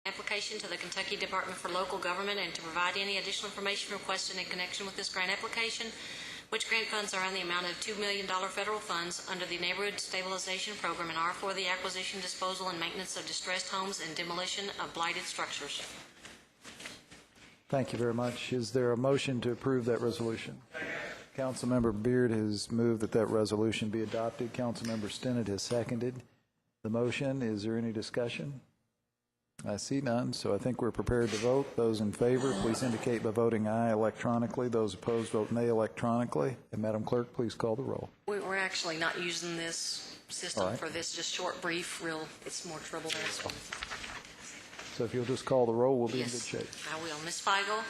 application to the Kentucky Department for Local Government and to provide any additional information requested in connection with this grant application, which grant funds are in the amount of $2 million federal funds under the Neighborhood Stabilization Program and are for the acquisition, disposal, and maintenance of distressed homes and demolition of blighted structures. Thank you very much. Is there a motion to approve that resolution? Councilmember Beard has moved that resolution be adopted. Councilmember Stinnett has seconded the motion. Is there any discussion? I see none, so I think we're prepared to vote. Those in favor, please indicate by voting aye electronically. Those opposed, vote nay electronically. And Madam Clerk, please call the roll. We're actually not using this system All right. for this, just short, brief, it's more trouble than it's worth. So if you'll just call the roll, we'll be Yes, in good shape. I will. Ms. Feigl?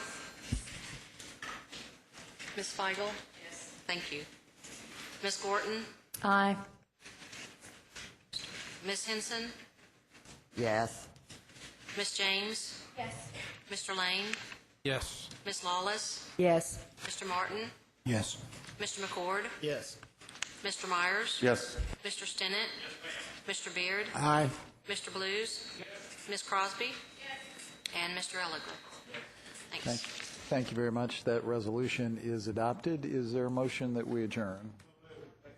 Ms. Feigl? Yes. Thank you. Ms. Gorton? Aye. Ms. Henson? Yes. Ms. James? Yes. Mr. Lane? Yes. Ms. Lawless? Yes. Mr. Martin? Yes. Mr. McCord? Yes. Mr. Myers? Yes. Mr. Stinnett? Mr. Beard? Aye. Mr. Blues? Ms. Crosby? And Mr. Elliger? Thanks. Thank you very much. That resolution is adopted. Is there a motion that we adjourn? I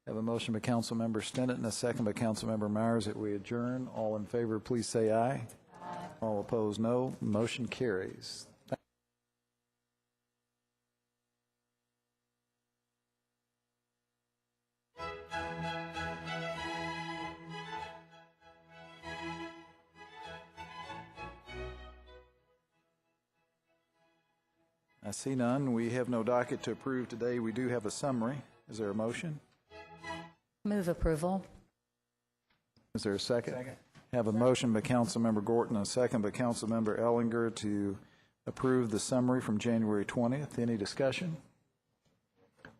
have a motion by Councilmember Stinnett and a second by Councilmember Myers that we adjourn. All in favor, please say aye. Aye. All opposed, no. Motion carries. I see none. We have no docket to approve today. We do have a summary. Is there a motion? Move approval. Is there a second? Second. Have a motion by Councilmember Gorton, a second by Councilmember Ellinger to approve the summary from January 20th. Any discussion?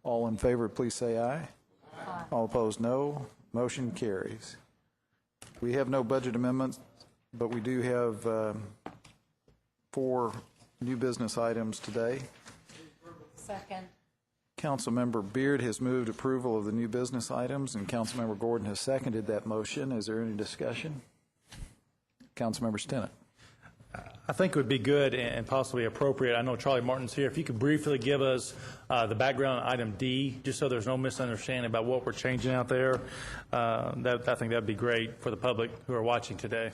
All in favor, please say aye. Aye. All opposed, no. Motion carries. We have no budget amendments, but we do have 4 new business items today. Second. Councilmember Beard has moved approval of the new business items, and Councilmember Gordon has seconded that motion. Is there any discussion? Councilmember Stinnett. I think it would be good and possibly appropriate. I know Charlie Martin's here. If you could briefly give us the background on item D, just so there's no misunderstanding about what we're changing out there. I think that would be great for the public who are watching today.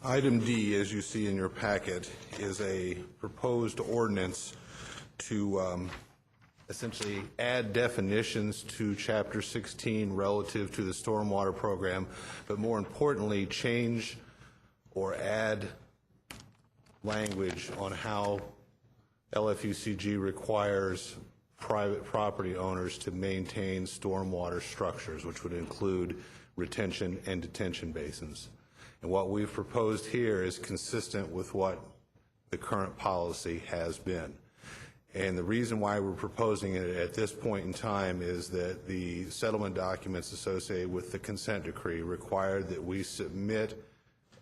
Item D, as you see in your packet, is a proposed ordinance to essentially add definitions to Chapter 16 relative to the stormwater program, but more importantly, change or add language on how LFUCG requires private property owners to maintain stormwater structures, which would include retention and detention basins. And what we've proposed here is consistent with what the current policy has been. And the reason why we're proposing it at this point in time is that the settlement documents associated with the consent decree required that we submit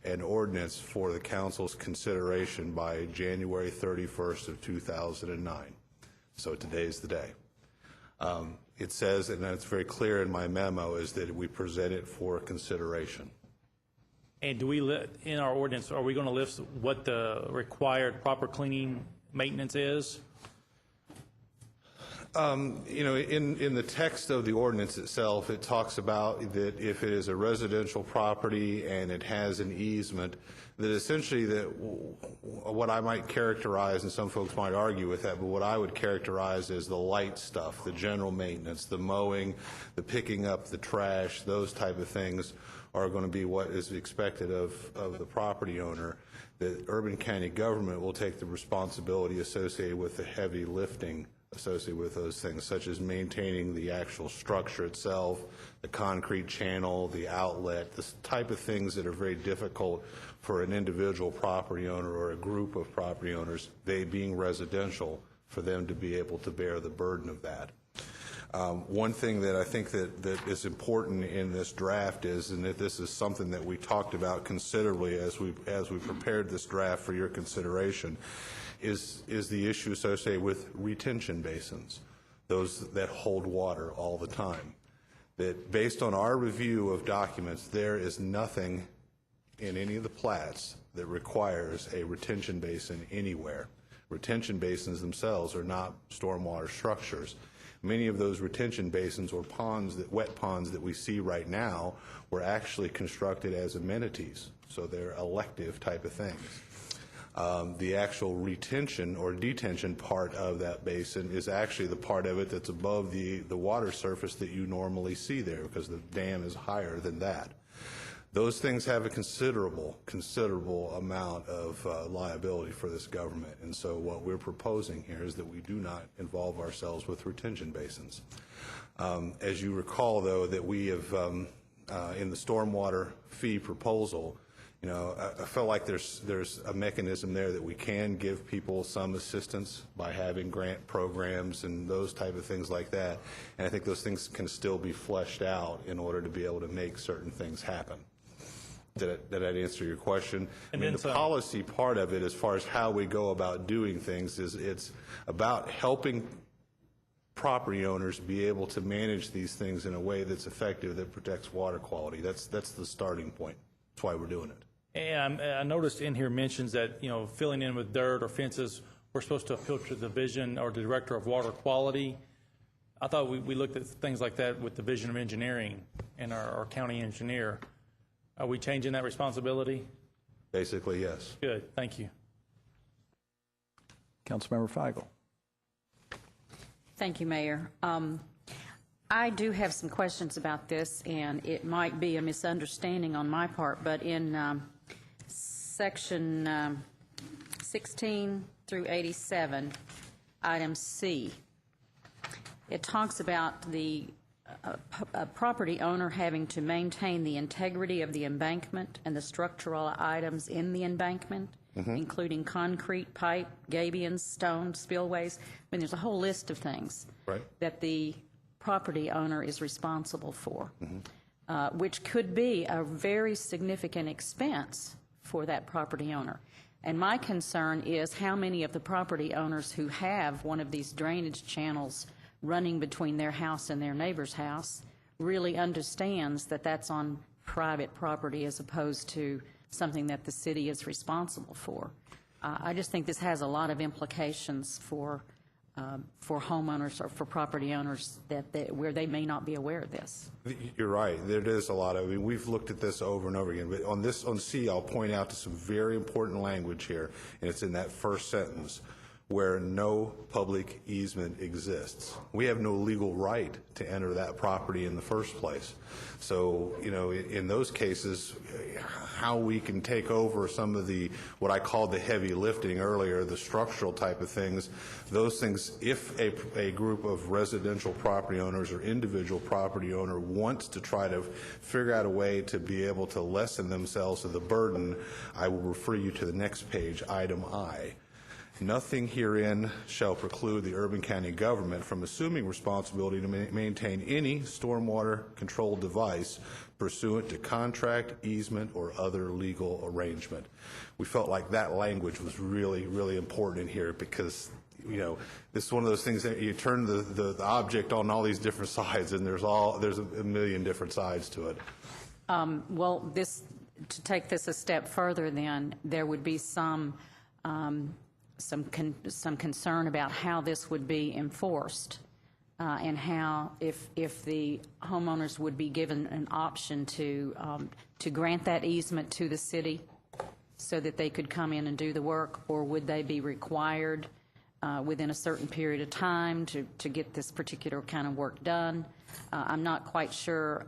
an ordinance for the council's consideration by January 31st of 2009. So today's the day. It says, and it's very clear in my memo, is that we present it for consideration. And do we, in our ordinance, are we going to list what the required proper cleaning maintenance is? You know, in the text of the ordinance itself, it talks about that if it is a residential property and it has an easement, that essentially that what I might characterize, and some folks might argue with that, but what I would characterize as the light stuff, the general maintenance, the mowing, the picking up the trash, those type of things are going to be what is expected of the property owner. The urban county government will take the responsibility associated with the heavy lifting associated with those things, such as maintaining the actual structure itself, the concrete channel, the outlet, the type of things that are very difficult for an individual property owner or a group of property owners, they being residential, for them to be able to bear the burden of that. One thing that I think that is important in this draft is, and that this is something that we talked about considerably as we prepared this draft for your consideration, is the issue associated with retention basins. those that hold water all the time. That based on our review of documents, there is nothing in any of the plats that requires a retention basin anywhere. Retention basins themselves are not stormwater structures. Many of those retention basins or ponds, wet ponds that we see right now, were actually constructed as amenities, so they're elective type of things. The actual retention or detention part of that basin is actually the part of it that's above the water surface that you normally see there, because the dam is higher than that. Those things have a considerable amount of liability for this government, and so what we're proposing here is that we do not involve ourselves with retention basins. As you recall, though, that we have, in the stormwater fee proposal, you know, I felt like there's a mechanism there that we can give people some assistance by having grant programs and those type of things like that, and I think those things can still be fleshed out in order to be able to make certain things happen. Did that answer your question? I mean, the policy part of it, as far as how we go about doing things, is it's about helping property owners be able to manage these things in a way that's effective, that protects water quality. That's the starting point. That's why we're doing it. And I noticed in here mentions that, you know, filling in with dirt or fences, we're supposed to appeal to the division or the director of water quality. I thought we looked at things like that with the Division of Engineering and our county engineer. Are we changing that responsibility? Basically, yes. Good, thank you. Councilmember Feigl. Thank you, Mayor. I do have some questions about this, and it might be a misunderstanding on my part, but in section 16 through 87, item C, it talks about the a property owner having to maintain the integrity of the embankment and the structural items in the embankment, including concrete, pipe, gabions, stones, spillways. I mean, there's a whole list of things that the property owner is responsible for, which could be a very significant expense for that property owner. And my concern is how many of the property owners who have one of these drainage channels running between their house and their neighbor's house really understands that that's on private property as opposed to something that the city is responsible for. I just think this has a lot of implications for homeowners or for property owners where they may not be aware of this. You're right. There is a lot of, I mean, we've looked at this over and over again, but on C, I'll point out to some very important language here, and it's in that first sentence, where no public easement exists. We have no legal right to enter that property in the first place. So, you know, in those cases, how we can take over some of the, what I called the heavy lifting earlier, the structural type of things, those things, if a group of residential property owners or individual property owner wants to try to figure out a way to be able to lessen themselves of the burden, I will refer you to the next page, item I. Nothing herein shall preclude the Urban County government from assuming responsibility to maintain any stormwater control device pursuant to contract, easement, or other legal arrangement. We felt like that language was really, really important in here because, you know, this is one of those things that you turn the object on all these different sides, and there's a million different sides to it. Well, to take this a step further, then there would be some concern about how this would be enforced, and how if the homeowners would be given an option to grant that easement to the city so that they could come in and do the work, or would they be required within a certain period of time to get this particular kind of work done. I'm not quite sure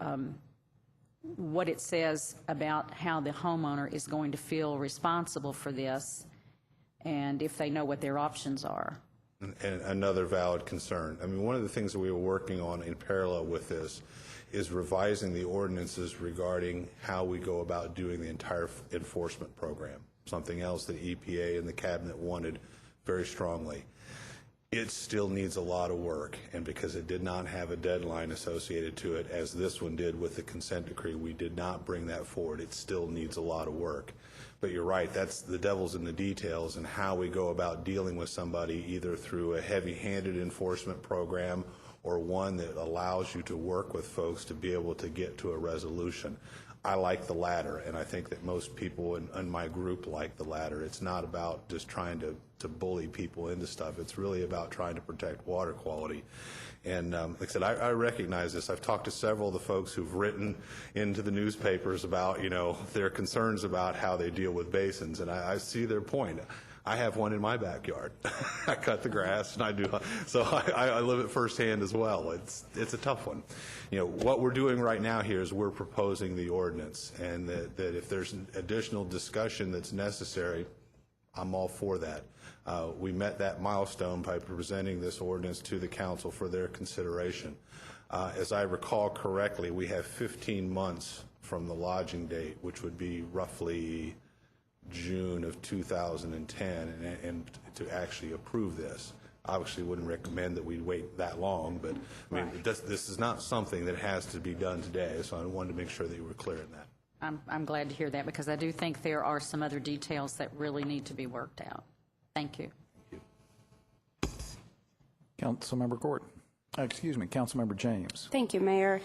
what it says about how the homeowner is going to feel responsible for this, and if they know what their options are. And another valid concern. I mean, one of the things that we were working on in parallel with this is revising the ordinances regarding how we go about doing the entire enforcement program, something else that EPA and the Cabinet wanted very strongly. It still needs a lot of work, and because it did not have a deadline associated to it, as this one did with the consent decree, we did not bring that forward. It still needs a lot of work. But you're right, that's the devil's in the details, and how we go about dealing with somebody either through a heavy-handed enforcement program or one that allows you to work with folks to be able to get to a resolution. I like the latter, and I think that most people in my group like the latter. It's not about just trying to bully people into stuff. It's really about trying to protect water quality. And like I said, I recognize this. I've talked to several of the folks who've written into the newspapers about, their concerns about how they deal with basins, and I see their point. I have one in my backyard. I cut the grass, and I do. So I live it firsthand as well. It's a tough one. What we're doing right now here is we're proposing the ordinance, and that if there's additional discussion that's necessary, I'm all for that. We met that milestone by presenting this ordinance to the council for their consideration. As I recall correctly, we have 15 months from the lodging date, which would be roughly June of 2010, and to actually approve this. Obviously, wouldn't recommend that we wait that long, but I mean, this is not something that has to be done today, so I wanted to make sure that you were clear in that. I'm glad to hear that, because I do think there are some other details that really need to be worked out. Thank you. Councilmember Gordon. Councilmember James. Thank you, Mayor.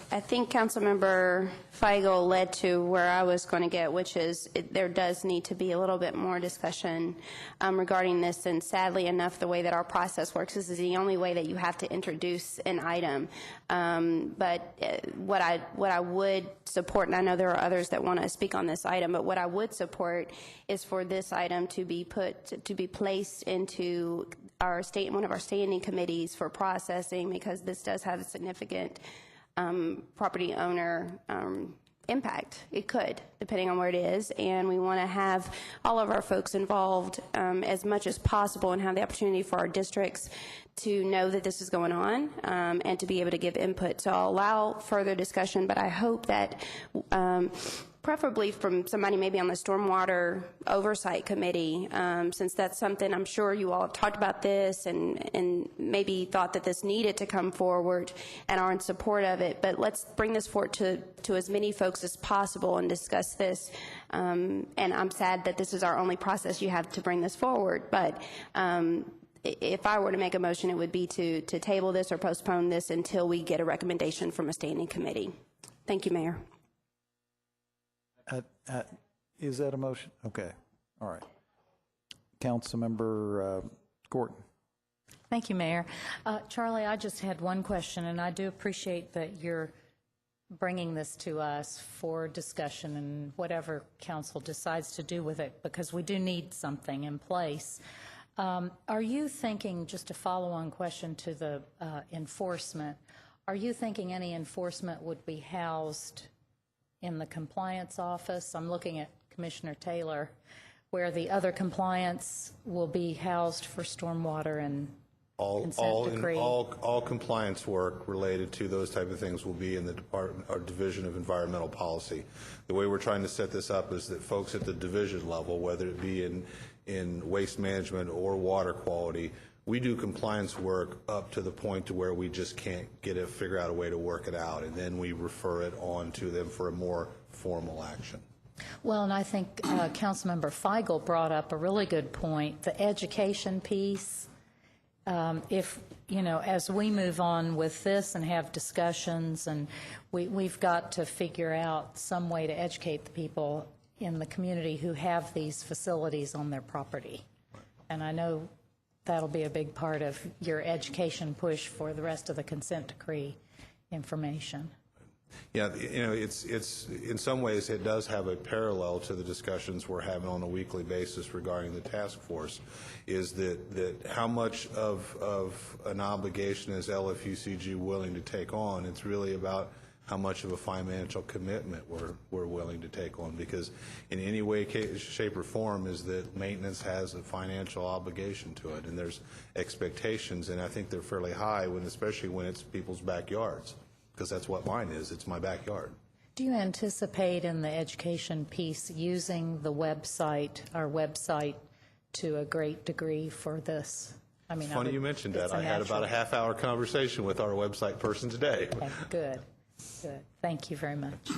I think Councilmember Feigl led to where I was going to get, which is there does need to be a little bit more discussion regarding this. And sadly enough, the way that our process works, this is the only way that you have to introduce an item. But what I would support, and I know there are others that want to speak on this item, but what I would support is for this item to be placed into one of our standing committees for processing, because this does have a significant property owner impact. It could, depending on where it is, and we want to have all of our folks involved as much as possible and have the opportunity for our districts to know that this is going on and to be able to give input. So I'll allow further discussion, but I hope that preferably from somebody maybe on the Stormwater Oversight Committee, since that's something I'm sure you all have talked about this and maybe thought that this needed to come forward and are in support of it. But let's bring this forward to as many folks as possible and discuss this. And I'm sad that this is our only process you have to bring this forward. But if I were to make a motion, it would be to table this or postpone this until we get a recommendation from a standing committee. Thank you, Mayor. Is that a motion? Okay. All right. Councilmember Gordon. Thank you, Mayor. Charlie, I just had one question, and I do appreciate that you're bringing this to us for discussion and whatever council decides to do with it, because we do need something in place. Are you thinking, just a follow-on question to the enforcement, are you thinking any enforcement would be housed in the compliance office? I'm looking at Commissioner Taylor, where the other compliance will be housed for stormwater and consent decree. All compliance work related to those type of things will be in the department or Division of Environmental Policy. The way we're trying to set this up is that folks at the division level, whether it be in waste management or water quality, we do compliance work up to the point to where we just can't figure out a way to work it out, and then we refer it on to them for a more formal action. Well, and I think Councilmember Feigl brought up a really good point, the education piece. If, as we move on with this and have discussions, and we've got to figure out some way to educate the people in the community who have these facilities on their property. And I know that'll be a big part of your education push for the rest of the consent decree information. Yeah, it's in some ways it does have a parallel to the discussions we're having on a weekly basis regarding the task force, is that how much of an obligation is LFUCG willing to take on? It's really about how much of a financial commitment we're willing to take on, because in any way, shape, or form is that maintenance has a financial obligation to it, and there's expectations, and I think they're fairly high, especially when it's people's backyards, because that's what mine is. It's my backyard. Do you anticipate in the education piece using the website, our website, to a great degree for this? I mean, Funny you mentioned that. it's a I had about a natural- half-hour conversation with our website person today. Okay, good, good. Thank you very much.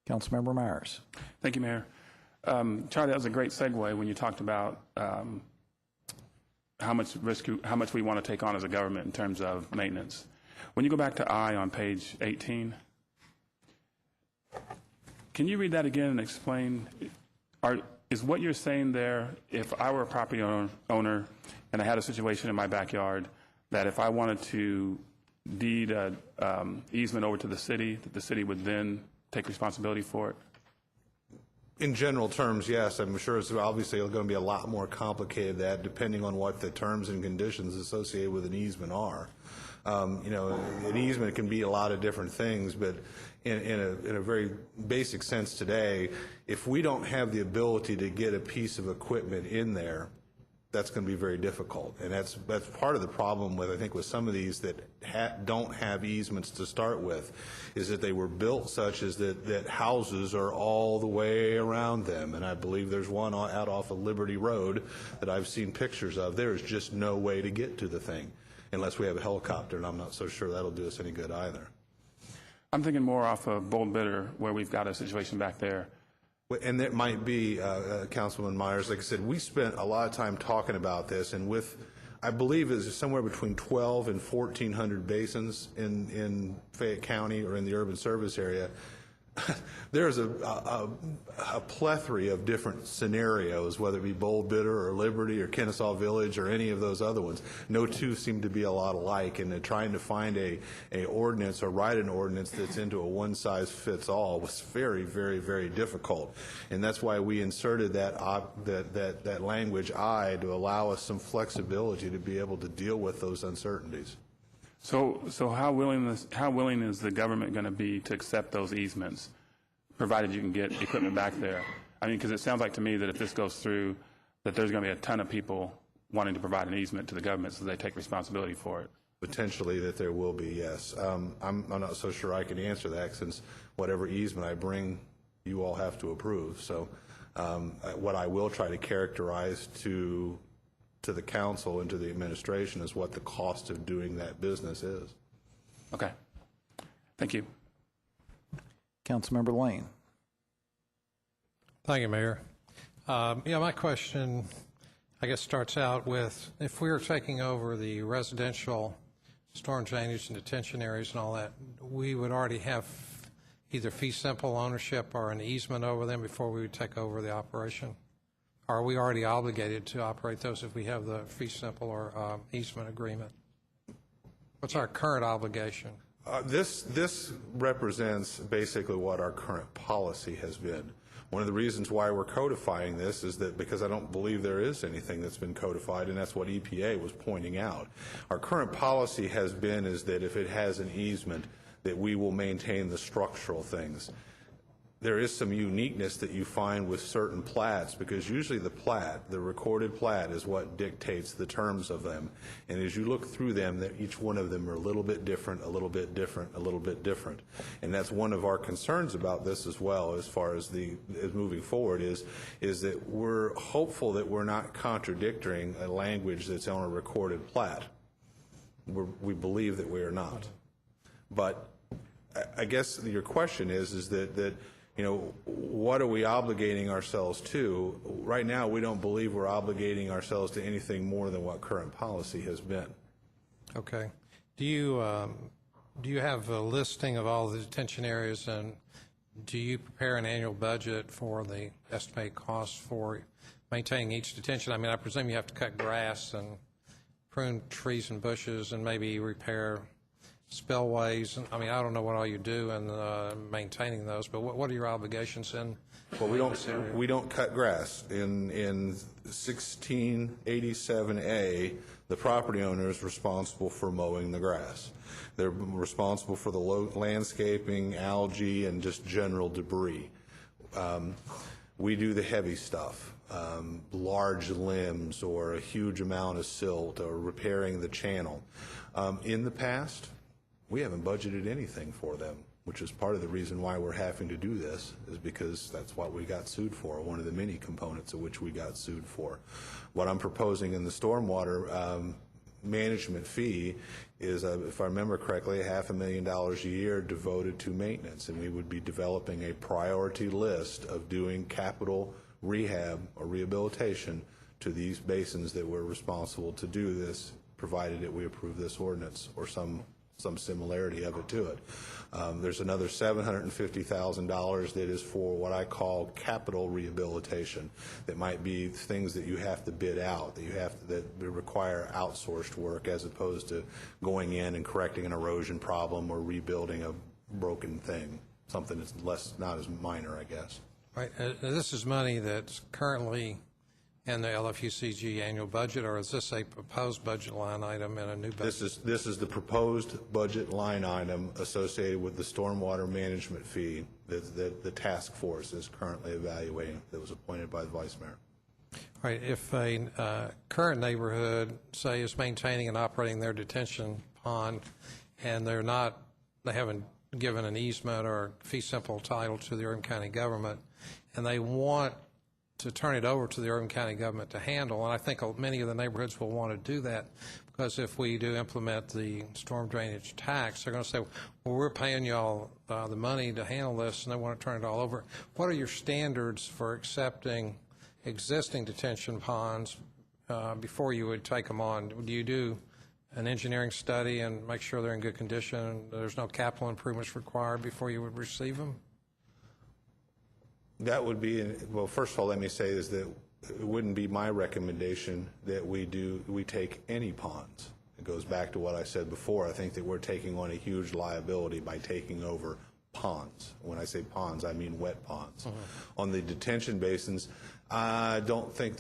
Councilmember Myers. Thank you, Mayor. Charlie, that was a great segue when you talked about how much we want to take on as a government in terms of maintenance. When you go back to I on page 18, can you read that again and explain? Is what you're saying there, if I were a property owner and I had a situation in my backyard, that if I wanted to deed an easement over to the city, that the city would then take responsibility for it? In general terms, yes. I'm sure it's obviously going to be a lot more complicated than that, depending on what the terms and conditions associated with an easement are. An easement can be a lot of different things, but in a very basic sense today, if we don't have the ability to get a piece of equipment in there, that's going to be very difficult. And that's part of the problem with, I think, with some of these that don't have easements to start with, is that they were built such as that houses are all the way around them. And I believe there's one out off of Liberty Road that I've seen pictures of. There is just no way to get to the thing unless we have a helicopter, and I'm not so sure that'll do us any good either. I'm thinking more off of Bold Bitter, where we've got a situation back there. And that might be, Councilman Myers, like I said, we spent a lot of time talking about this, and with, I believe it's somewhere between 12 and 1,400 basins in Fayette County or in the urban service area. There's a plethora of different scenarios, whether it be Bold Bitter or Liberty or Kennesaw Village or any of those other ones. No two seem to be a lot alike, and trying to find a ordinance or write an ordinance that's into a one-size-fits-all was very, very, very difficult. And that's why we inserted that language I to allow us some flexibility to be able to deal with those uncertainties. So how willing is the government going to be to accept those easements, provided you can get equipment back there? I mean, because it sounds like to me that if this goes through, that there's going to be a ton of people wanting to provide an easement to the government so they take responsibility for it. Potentially that there will be, yes. I'm not so sure I can answer that, since whatever easement I bring, you all have to approve. So what I will try to characterize to the council and to the administration is what the cost of doing that business is. Okay. Thank you. Councilmember Lane. Thank you, Mayor. My question, I guess, starts out with, if we were taking over the residential storm drainage and detention areas and all that, we would already have either fee simple ownership or an easement over them before we would take over the operation? Are we already obligated to operate those if we have the fee simple or easement agreement? What's our current obligation? This represents basically what our current policy has been. One of the reasons why we're codifying this is that because I don't believe there is anything that's been codified, and that's what EPA was pointing out. Our current policy has been is that if it has an easement, that we will maintain the structural things. There is some uniqueness that you find with certain plats, because usually the recorded plat is what dictates the terms of them. And as you look through them, each one of them are a little bit different, a little bit different, a little bit different. And that's one of our concerns about this as well, as far as moving forward, is that we're hopeful that we're not contradicting a language that's on a recorded plat. We believe that we are not. But I guess your question is that what are we obligating ourselves to? Right now, we don't believe we're obligating ourselves to anything more than what current policy has been. Okay. Do you have a listing of all the detention areas, and do you prepare an annual budget for the estimated costs for maintaining each detention? I mean, I presume you have to cut grass and prune trees and bushes and maybe repair spillways. I mean, I don't know what all you do in maintaining those, but what are your obligations in? Well, we don't cut grass. In 1687A, the property owner is responsible for mowing the grass. They're responsible for the landscaping, algae, and just general debris. We do the heavy stuff, large limbs or a huge amount of silt or repairing the channel. In the past, we haven't budgeted anything for them. which is part of the reason why we're having to do this, is because that's what we got sued for, one of the many components of which we got sued for. What I'm proposing in the stormwater management fee is, if I remember correctly, $500,000 a year devoted to maintenance, and we would be developing a priority list of doing capital rehab or rehabilitation to these basins that we're responsible to do this, provided that we approve this ordinance or some similarity of it to it. There's another $750,000 that is for what I call capital rehabilitation. That might be things that you have to bid out, that require outsourced work, as opposed to going in and correcting an erosion problem or rebuilding a broken thing, something that's not as minor, I guess. Right. This is money that's currently in the LFUCG annual budget, or is this a proposed budget line item in a new budget? This is the proposed budget line item associated with the stormwater management fee that the task force is currently evaluating, that was appointed by the vice mayor. Right. If a current neighborhood, say, is maintaining and operating their detention pond, and they haven't given an easement or fee simple title to the Irvine County government, and they want to turn it over to the Irvine County government to handle, and I think many of the neighborhoods will want to do that, because if we do implement the storm drainage tax, they're going to say, well, we're paying y'all the money to handle this, and they want to turn it all over. What are your standards for accepting existing detention ponds before you would take them on? Do you do an engineering study and make sure they're in good condition, there's no capital improvements required before you would receive them? That would be, well, first of all, let me say is that it wouldn't be my recommendation that we take any ponds. It goes back to what I said before. I think that we're taking on a huge liability by taking over ponds. When I say ponds, I mean wet ponds. On the detention basins, I think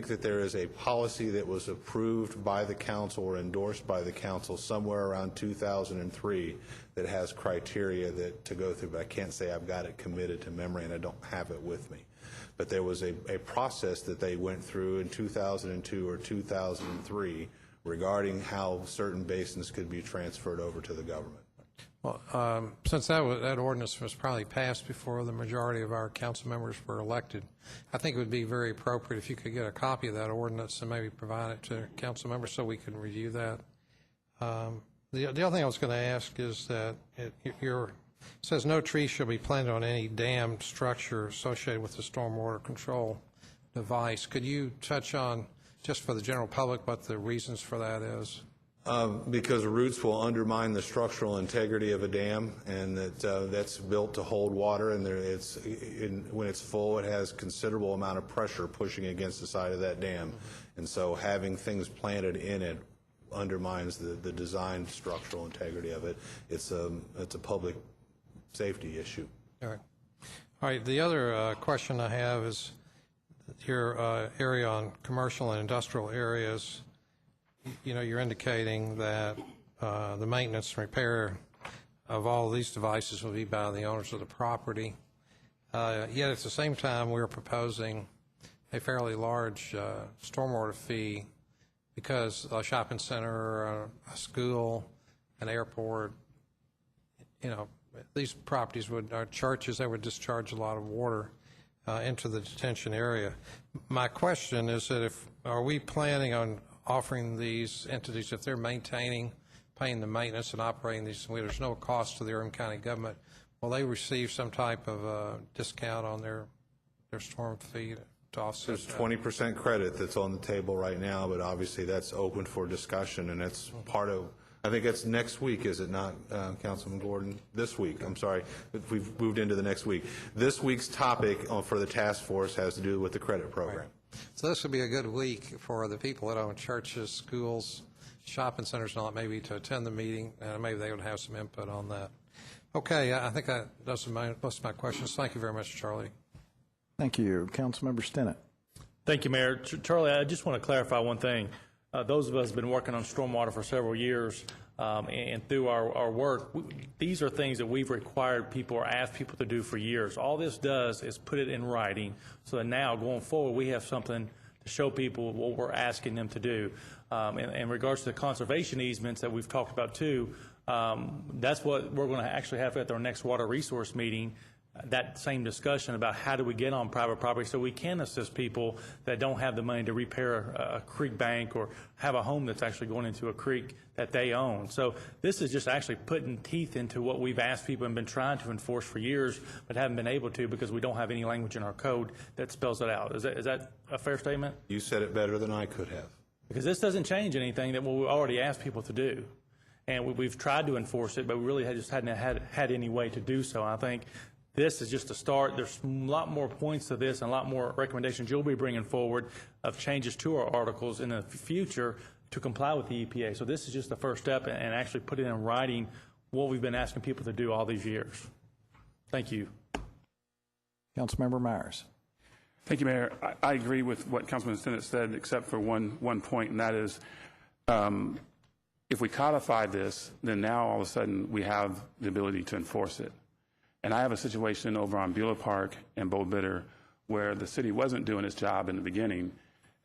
that there is a policy that was approved by the council or endorsed by the council somewhere around 2003 that has criteria to go through, but I can't say I've got it committed to memory, and I don't have it with me. But there was a process that they went through in 2002 or 2003 regarding how certain basins could be transferred over to the government. Well, since that ordinance was probably passed before the majority of our council members were elected, I think it would be very appropriate if you could get a copy of that ordinance and maybe provide it to council members so we can review that. The other thing I was going to ask is that it says no tree shall be planted on any dam structure associated with the stormwater control device. Could you touch on, just for the general public, what the reasons for that is? Because roots will undermine the structural integrity of a dam, and that's built to hold water, and when it's full, it has considerable amount of pressure pushing against the side of that dam. And so having things planted in it undermines the design structural integrity of it. It's a public safety issue. All right. The other question I have is your area on commercial and industrial areas. You know, you're indicating that the maintenance and repair of all these devices will be by the owners of the property. Yet at the same time, we're proposing a fairly large stormwater fee because a shopping center, a school, an airport, you know, these properties are churches that would discharge a lot of water into the detention area. My question is that are we planning on offering these entities, if they're maintaining, paying the maintenance and operating these, there's no cost to the Irvine County government, will they receive some type of discount on their storm fee to offset There's 20% credit that's on the table right now, but obviously that's open for discussion, and that's part of, I think that's next week, is it not, Councilman Gordon? This week, I'm sorry, we've moved into the next week. This week's topic for the task force has to do with the credit program. Right. So this would be a good week for the people that own churches, schools, shopping centers and all that, maybe to attend the meeting, and maybe they would have some input on that. Okay, I think that does most of my questions. Thank you very much, Charlie. Thank you. Councilmember Stinnett. Thank you, Mayor. Charlie, I just want to clarify one thing. Those of us have been working on stormwater for several years, and through our work, these are things that we've required people or asked people to do for years. All this does is put it in writing, so that now, going forward, we have something to show people what we're asking them to do. In regards to the conservation easements that we've talked about too, That's what we're going to actually have at our next water resource meeting, that same discussion about how do we get on private property so we can assist people that don't have the money to repair a creek bank or have a home that's actually going into a creek that they own. So this is just actually putting teeth into what we've asked people and been trying to enforce for years but haven't been able to because we don't have any language in our code that spells it out. Is that a fair statement? You said it better than I could have. Because this doesn't change anything that we already asked people to do. And we've tried to enforce it, but we really just hadn't had any way to do so. I think this is just a start. There's a lot more points to this and a lot more recommendations you'll be bringing forward of changes to our articles in the future to comply with the EPA. So this is just the first step and actually putting in writing what we've been asking people to do all these years. Thank you. Councilmember Myers. Thank you, Mayor. I agree with what Councilman Stinnett said, except for one point, and that is if we codify this, then now all of a sudden we have the ability to enforce it. And I have a situation over on Beulah Park and Bo Bitter where the city wasn't doing its job in the beginning,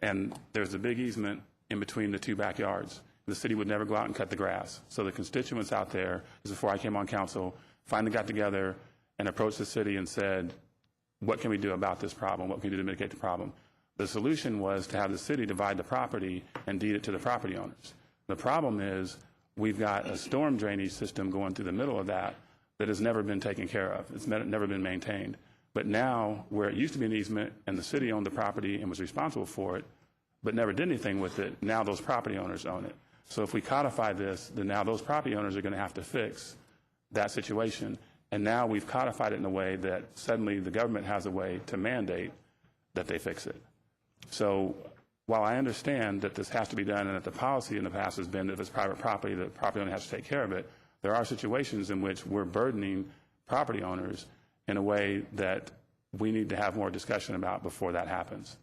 and there's a big easement in between the two backyards. The city would never go out and cut the grass. So the constituents out there, this is before I came on council, finally got together and approached the city and said, what can we do about this problem? What can we do to mitigate the problem? The solution was to have the city divide the property and deed it to the property owners. The problem is we've got a storm drainage system going through the middle of that has never been taken care of. It's never been maintained. But now, where it used to be an easement and the city owned the property and was responsible for it, but never did anything with it, now those property owners own it. So if we codify this, then now those property owners are going to have to fix that situation. And now we've codified it in a way that suddenly the government has a way to mandate that they fix it. So while I understand that this has to be done and that the policy in the past has been that if it's private property, the property owner has to take care of it, there are situations in which we're burdening property owners in a way that we need to have more discussion about before that happens.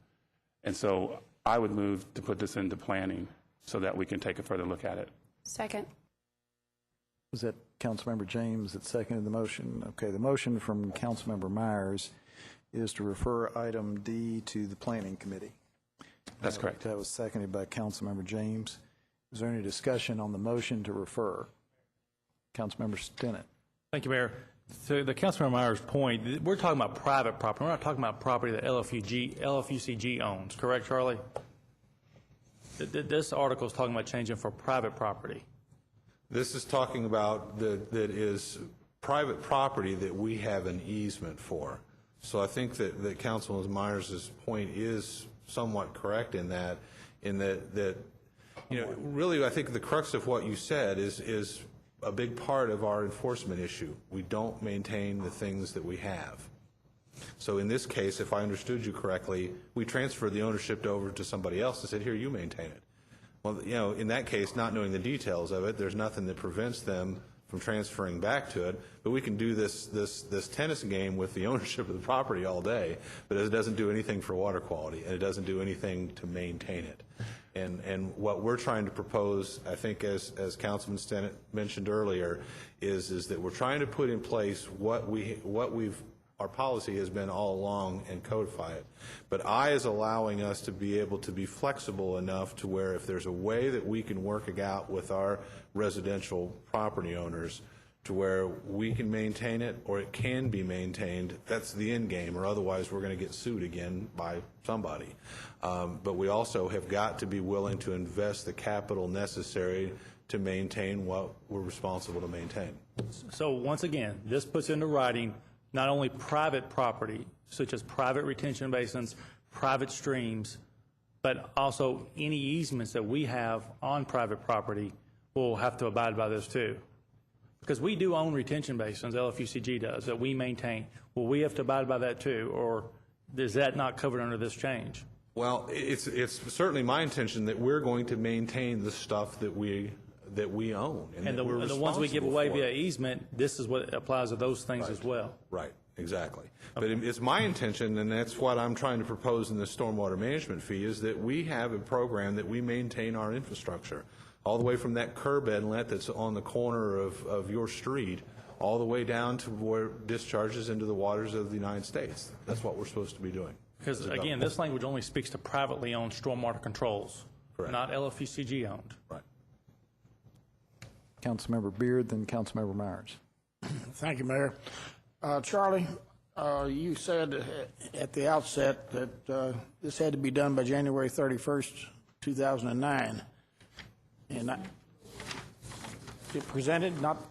And so I would move to put this into planning so that we can take a further look at it. Second. Was that Councilmember James that seconded the motion? Okay, the motion from Councilmember Myers is to refer item D to the Planning Committee. That's correct. That was seconded by Councilmember James. Is there any discussion on the motion to refer? Councilmember Stinnett. Thank you, Mayor. So the Councilmember Myers' point, we're talking about private property. We're not talking about property that LFUCG owns. Correct, Charlie? This article is talking about changing for private property. This is talking about that is private property that we have an easement for. So I think that Councilman Myers' point is somewhat correct in that you know, really I think the crux of what you said is a big part of our enforcement issue. We don't maintain the things that we have. So in this case, if I understood you correctly, we transferred the ownership over to somebody else and said, here, you maintain it. Well, you know, in that case, not knowing the details of it, there's nothing that prevents them from transferring back to it. But we can do this tennis game with the ownership of the property all day, but it doesn't do anything for water quality, and it doesn't do anything to maintain it. And what we're trying to propose, I think, as Councilman Stinnett mentioned earlier, is that we're trying to put in place what our policy has been all along and codify it. But I is allowing us to be able to be flexible enough to where if there's a way that we can work it out with our residential property owners to where we can maintain it or it can be maintained, that's the end game, or otherwise we're going to get sued again by somebody. But we also have got to be willing to invest the capital necessary to maintain what we're responsible to maintain. So once again, this puts into writing not only private property, such as private retention basins, private streams, but also any easements that we have on private property will have to abide by this too. Because we do own retention basins, LFUCG does, that we maintain. Will we have to abide by that too, or is that not covered under this change? Well, it's certainly my intention that we're going to maintain the stuff that we own. And the ones we give away via easement, this is what applies to those things as well. Right, exactly. Okay. But it's my intention, and that's what I'm trying to propose in the stormwater management fee, is that we have a program that we maintain our infrastructure, all the way from that curb inlet that's on the corner of your street, all the way down to where it discharges into the waters of the United States. That's what we're supposed to be doing. Because, again, this language only speaks to privately owned stormwater controls, Correct. not LFUCG owned. Right. Councilmember Beard, then Councilmember Myers. Thank you, Mayor. Charlie, you said at the outset that this had to be done by January 31st, 2009. And it presented, not...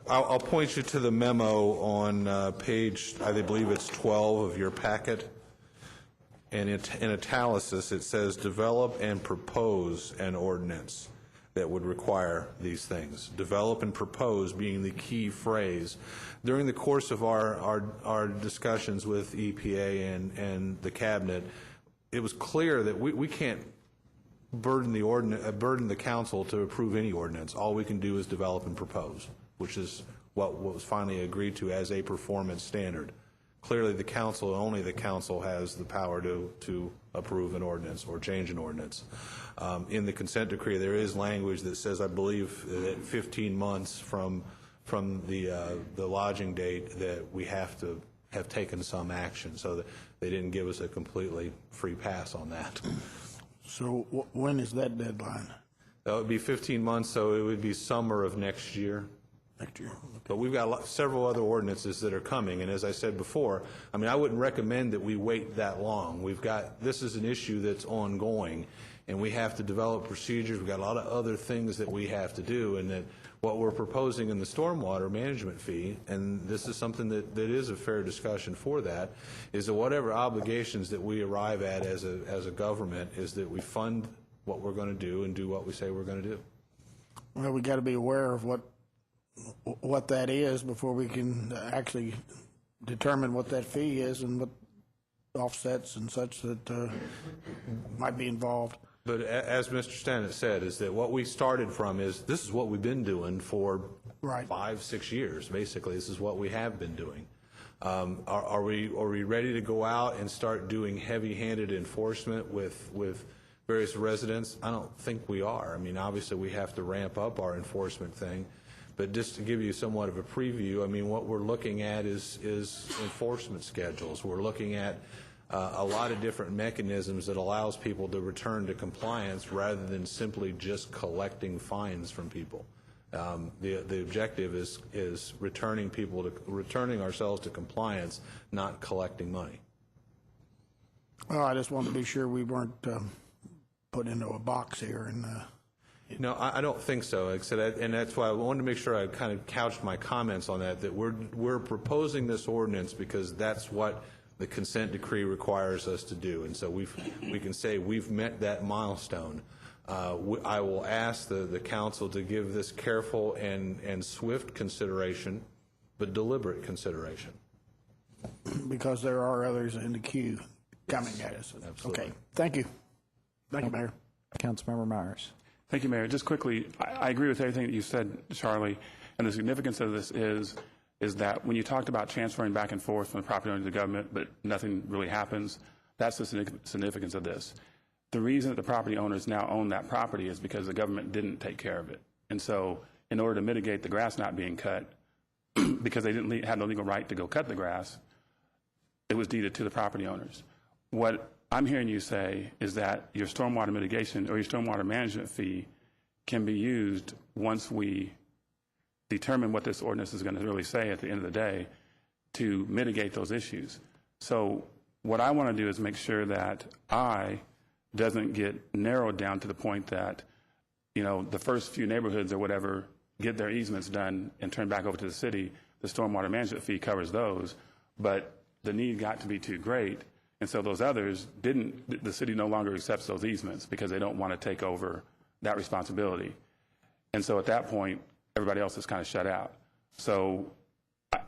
I'll point you to the memo on page, I believe it's 12 of your packet. And in italics, it says, develop and propose an ordinance that would require these things. Develop and propose being the key phrase. During the course of our discussions with EPA and the Cabinet, it was clear that we can't burden the council to approve any ordinance. All we can do is develop and propose, which is what was finally agreed to as a performance standard. Clearly, the council, only the council has the power to approve an ordinance or change an ordinance. In the consent decree, there is language that says, I believe, that 15 months from the lodging date that we have to have taken some action, so that they didn't give us a completely free pass on that. So when is that deadline? That would be 15 months, so it would be summer of next year. Next year. But we've got several other ordinances that are coming, and as I said before, I mean, I wouldn't recommend that we wait that long. This is an issue that's ongoing, and we have to develop procedures. We've got a lot of other things that we have to do, and that what we're proposing in the stormwater management fee, and this is something that is a fair discussion for that, is that whatever obligations that we arrive at as a government is that we fund what we're going to do and do what we say we're going to do. Well, we got to be aware of what that is before we can actually determine what that fee is and what offsets and such that might be involved. But as Mr. Stannett said, is that what we started from is this is what we've been doing for 5-6 years. Basically, this is what we have been doing. Are we ready to go out and start doing heavy-handed enforcement with various residents? I don't think we are. I mean, obviously, we have to ramp up our enforcement thing. But just to give you somewhat of a preview, I mean, what we're looking at is enforcement schedules. We're looking at a lot of different mechanisms that allows people to return to compliance rather than simply just collecting fines from people. The objective is returning ourselves to compliance, not collecting money. Well, I just wanted to be sure we weren't put into a box here and. No, I don't think so. Like I said, and that's why I wanted to make sure I kind of couched my comments on that we're proposing this ordinance because that's what the consent decree requires us to do. And so we can say we've met that milestone. I will ask the council to give this careful and swift consideration, but deliberate consideration. Because there are others in the queue coming at us. Absolutely. Okay, thank you. Thank you, Mayor. Councilmember Myers. Thank you, Mayor. Just quickly, I agree with everything that you said, Charlie, and the significance of this is that when you talked about transferring back and forth from the property owner to the government, but nothing really happens, that's the significance of this. The reason that the property owners now own that property is because the government didn't take care of it. And so in order to mitigate the grass not being cut, because they didn't have no legal right to go cut the grass, it was deeded to the property owners. What I'm hearing you say is that your stormwater mitigation or your stormwater management fee can be used once we determine what this ordinance is going to really say at the end of the day to mitigate those issues. So what I want to do is make sure that doesn't get narrowed down to the point that, you know, the first few neighborhoods or whatever get their easements done and turn back over to the city. The stormwater management fee covers those, but the need got to be too great. And so those others the city no longer accepts those easements because they don't want to take over that responsibility. And so at that point, everybody else is kind of shut out. So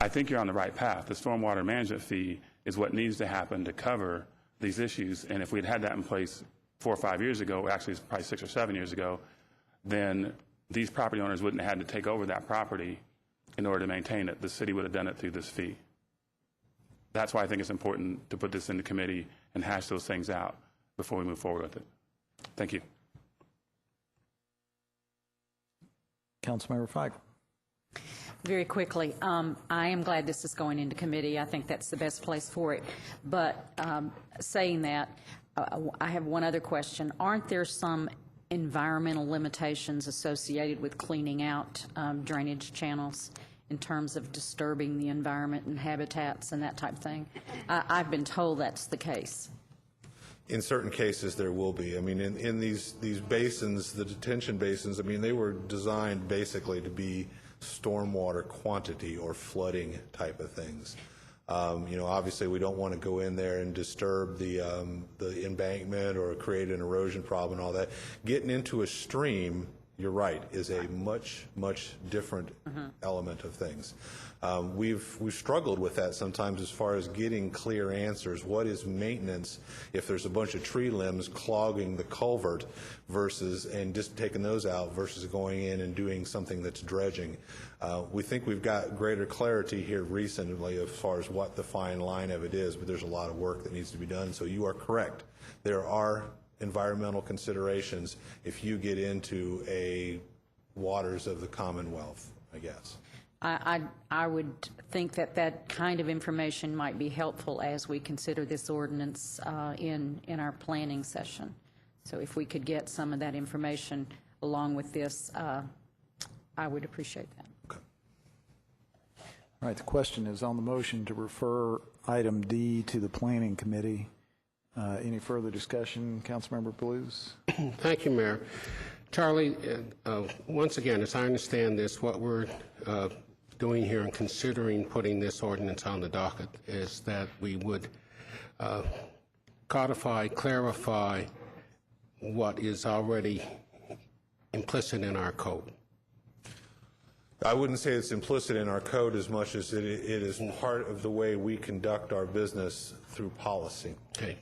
I think you're on the right path. The stormwater management fee is what needs to happen to cover these issues. And if we'd had that in place 4 or 5 years ago, actually it's probably 6 or 7 years ago, then these property owners wouldn't have had to take over that property in order to maintain it. The city would have done it through this fee. That's why I think it's important to put this in the committee and hash those things out before we move forward with it. Thank you. Councilmember Feigl. Very quickly, I am glad this is going into committee. I think that's the best place for it. But saying that, I have one other question. Aren't there some environmental limitations associated with cleaning out drainage channels in terms of disturbing the environment and habitats and that type of thing? I've been told that's the case. In certain cases, there will be. I mean, in these basins, the detention basins, I mean, they were designed basically to be stormwater quantity or flooding type of things. Obviously, we don't want to go in there and disturb the embankment or create an erosion problem and all that. Getting into a stream, you're right, is a much, much different element of things. We've struggled with that sometimes as far as getting clear answers. What is maintenance if there's a bunch of tree limbs clogging the culvert and just taking those out versus going in and doing something that's dredging? We think we've got greater clarity here recently as far as what the fine line of it is, but there's a lot of work that needs to be done. So you are correct. There are environmental considerations if you get into waters of the Commonwealth, I guess. I would think that kind of information might be helpful as we consider this ordinance in our planning session. So if we could get some of that information along with this, I would appreciate that. Okay. All right, the question is on the motion to refer item D to the Planning Committee. Any further discussion? Councilmember Blues? Thank you, Mayor. Charlie, once again, as I understand this, what we're doing here and considering putting this ordinance on the docket is that we would codify, clarify what is already implicit in our code. I wouldn't say it's implicit in our code as much as it is part of the way we conduct our business through policy. Okay,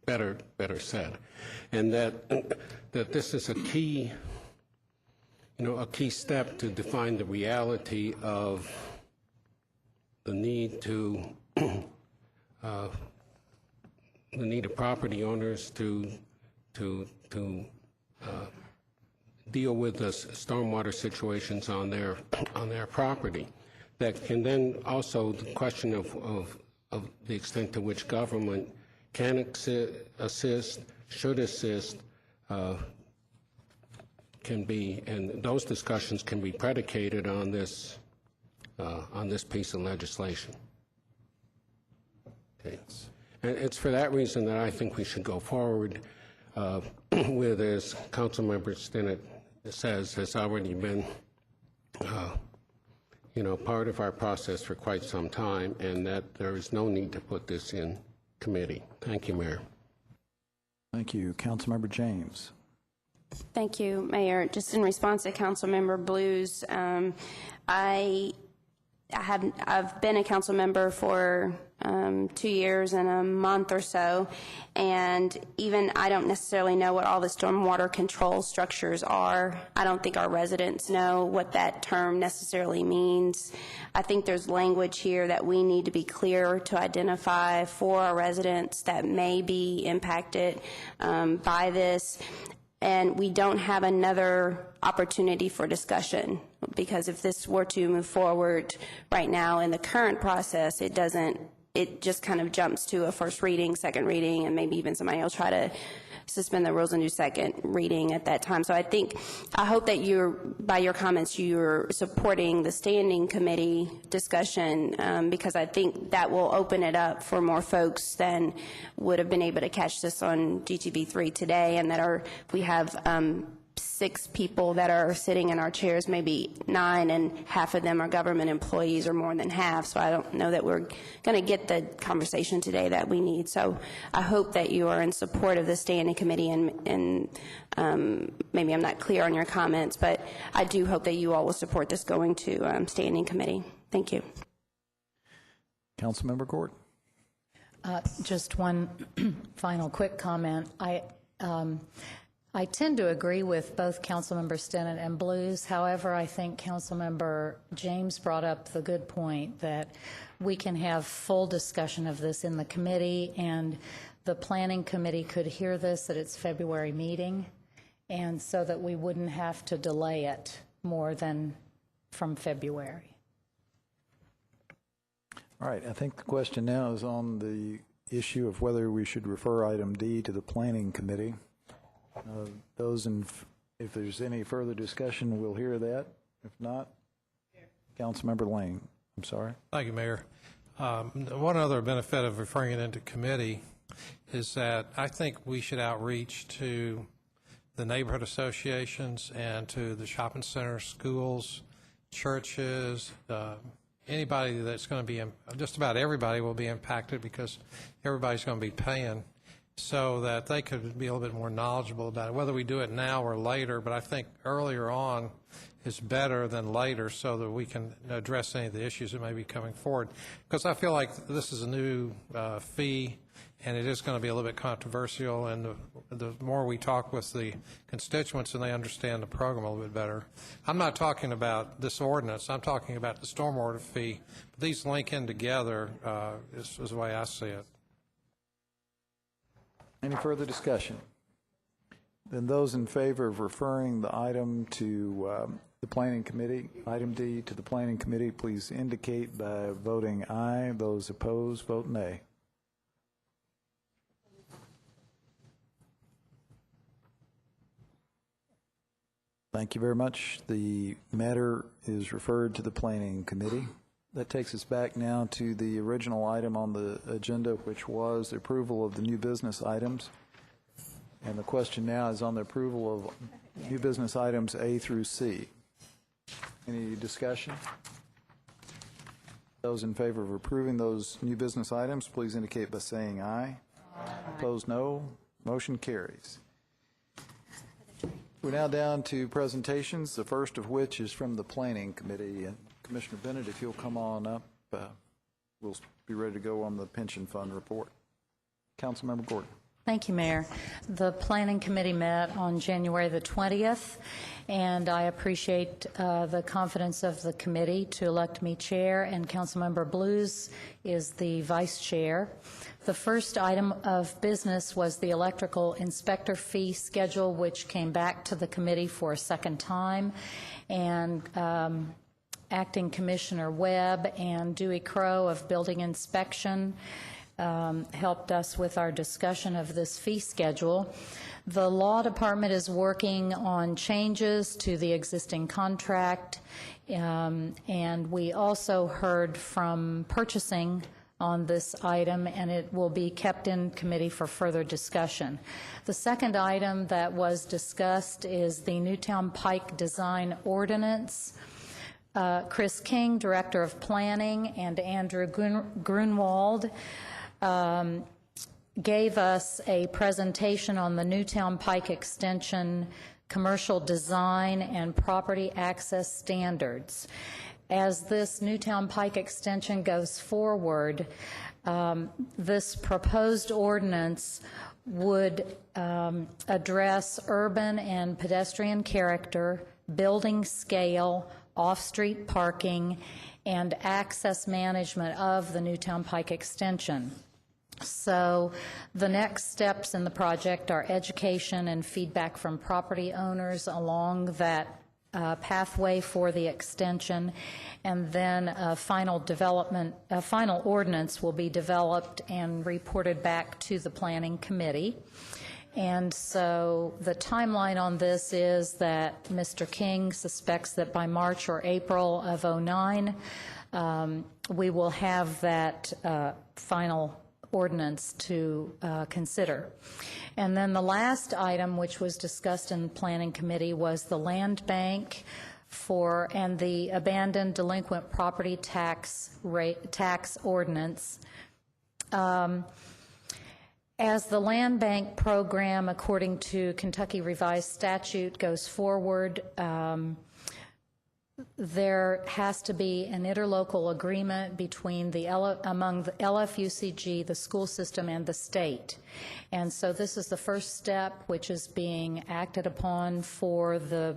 better said, and that this is a key step to define the reality of the need of property owners to deal with the stormwater situations on their property. That can then also the question of the extent to which government can assist, should assist, can be, and those discussions can be predicated on this piece of legislation. Okay. And it's for that reason that I think we should go forward with, as Councilmember Stinnett says, has already been part of our process for quite some time, and that there is no need to put this in committee. Thank you, Mayor. Thank you. Councilmember James. Thank you, Mayor. Just in response to Councilmember Blues, I've been a council member for 2 years and a month or so, and even I don't necessarily know what all the stormwater control structures are. I don't think our residents know what that term necessarily means. I think there's language here that we need to be clear to identify for our residents that may be impacted by this. And we don't have another opportunity for discussion, because if this were to move forward right now in the current process, it just kind of jumps to a first reading, second reading, and maybe even somebody will try to suspend the rules and do second reading at that time. So I hope that by your comments, you're supporting the standing committee discussion, because I think that will open it up for more folks than would have been able to catch this on GTV3 today, and we have 6 people that are sitting in our chairs, maybe 9, and half of them are government employees, or more than half. So I don't know that we're going to get the conversation today that we need. So I hope that you are in support of the standing committee, and maybe I'm not clear on your comments, but I do hope that you all will support this going to standing committee. Thank you. Councilmember Gordon. Just one final quick comment. I tend to agree with both Councilmember Stinnett and Blues. However, I think Councilmember James brought up the good point that we can have full discussion of this in the committee, and the Planning Committee could hear this at its February meeting, and so that we wouldn't have to delay it more than from February. All right, I think the question now is on the issue of whether we should refer item D to the Planning Committee. If there's any further discussion, we'll hear that. If not, Councilmember Lane. I'm sorry. Thank you, Mayor. One other benefit of referring it into committee is that I think we should outreach to the neighborhood associations and to the shopping centers, schools, churches, anybody that's going to be, just about everybody will be impacted because everybody's going to be paying, so that they could be a little bit more knowledgeable about it, whether we do it now or later. But I think earlier on is better than later, so that we can address any of the issues that may be coming forward. Because I feel like this is a new fee, and it is going to be a little bit controversial, and the more we talk with the constituents and they understand the program a little bit better. I'm not talking about this ordinance, I'm talking about the stormwater fee. But these link in together is the way I see it. Any further discussion? Then those in favor of referring the item to the Planning Committee, item D, to the Planning Committee, please indicate by voting aye. Those opposed, vote nay. Thank you very much. The matter is referred to the Planning Committee. That takes us back now to the original item on the agenda, which was the approval of the new business items. And the question now is on the approval of new business items A through C. Any discussion? Those in favor of approving those new business items, please indicate by saying aye. Opposed, no. Motion carries. We're now down to presentations, the first of which is from the Planning Committee. And Commissioner Bennett, if you'll come on up, we'll be ready to go on the pension fund report. Councilmember Gordon. Thank you, Mayor. The Planning Committee met on January the 20th, and I appreciate the confidence of the committee to elect me chair, and Councilmember Blues is the vice chair. The first item of business was the electrical inspector fee schedule, which came back to the committee for a second time, and Acting Commissioner Webb and Dewey Crow of Building Inspection helped us with our discussion of this fee schedule. The Law Department is working on changes to the existing contract, and we also heard from purchasing on this item, and it will be kept in committee for further discussion. The second item that was discussed is the Newtown Pike Design Ordinance. Chris King, Director of Planning, and Andrew Grunwald gave us a presentation on the Newtown Pike Extension commercial design and property access standards. As this Newtown Pike Extension goes forward, this proposed ordinance would address urban and pedestrian character, building scale, off-street parking, and access management of the Newtown Pike Extension. So the next steps in the project are education and feedback from property owners along that pathway for the extension, and then a final ordinance will be developed and reported back to the Planning Committee. And so the timeline on this is that Mr. King suspects that by March or April of '09, we will have that final ordinance to consider. And then the last item, which was discussed in the Planning Committee, was the land bank and the abandoned delinquent property tax ordinance. As the land bank program, according to Kentucky Revised Statute, goes forward, there has to be an interlocal agreement between among the LFUCG, the school system, and the state. And so this is the first step, which is being acted upon for the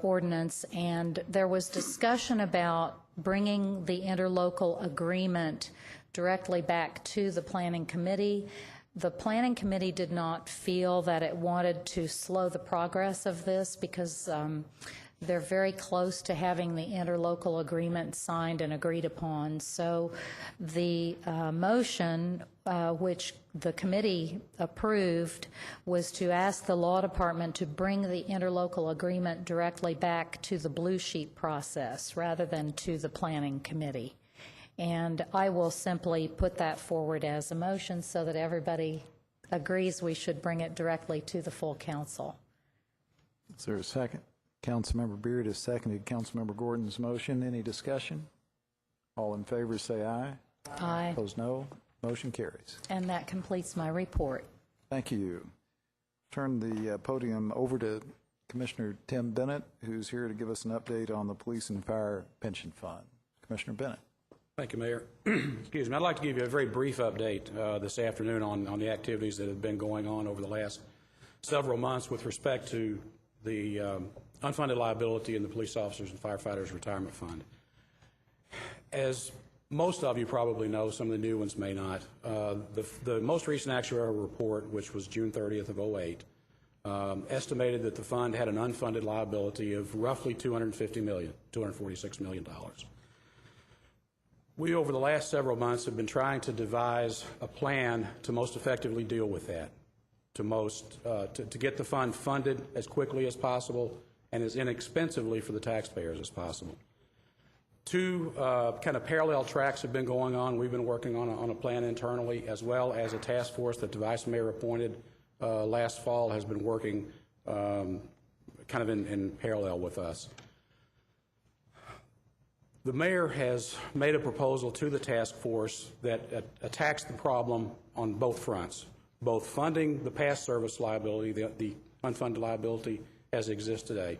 ordinance. And there was discussion about bringing the interlocal agreement directly back to the Planning Committee. The Planning Committee did not feel that it wanted to slow the progress of this because They're very close to having the interlocal agreement signed and agreed upon. So the motion, which the committee approved, was to ask the law department to bring the interlocal agreement directly back to the blue sheet process rather than to the planning committee. And I will simply put that forward as a motion so that everybody agrees we should bring it directly to the full council. Is there a second? Councilmember Beard has seconded Councilmember Gordon's motion. Any discussion? All in favor say aye. Aye. Opposed, no. Motion carries. And that completes my report. Thank you. Turn the podium over to Commissioner Tim Bennett, who's here to give us an update on the Police and Fire Pension Fund. Commissioner Bennett. Thank you, Mayor. Excuse me. I'd like to give you a very brief update this afternoon on the activities that have been going on over the last several months with respect to the unfunded liability in the Police Officers and Firefighters Retirement Fund. As most of you probably know, some of the new ones may not, the most recent actuarial report, which was June 30th of 2008, estimated that the fund had an unfunded liability of roughly $246 million. We, over the last several months, have been trying to devise a plan to most effectively deal with that, to get the fund funded as quickly as possible and as inexpensively for the taxpayers as possible. Two kind of parallel tracks have been going on. We've been working on a plan internally, as well as a task force that the Vice Mayor appointed last fall has been working kind of in parallel with us. The Mayor has made a proposal to the task force that attacks the problem on both fronts, both funding the past service liability, the unfunded liability as it exists today,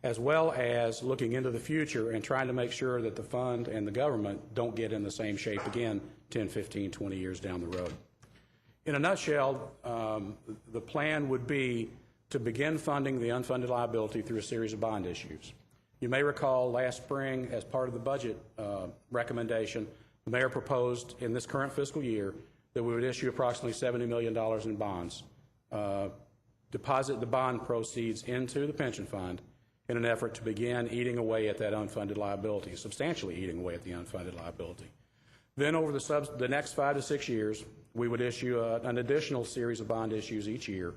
as well as looking into the future and trying to make sure that the fund and the government don't get in the same shape again 10, 15, 20 years down the road. In a nutshell, the plan would be to begin funding the unfunded liability through a series of bond issues. You may recall last spring, as part of the budget recommendation, the Mayor proposed in this current fiscal year that we would issue approximately $70 million in bonds, deposit the bond proceeds into the pension fund in an effort to begin eating away at that unfunded liability, substantially eating away at the unfunded liability. Then over the next 5 to 6 years, we would issue an additional series of bond issues each year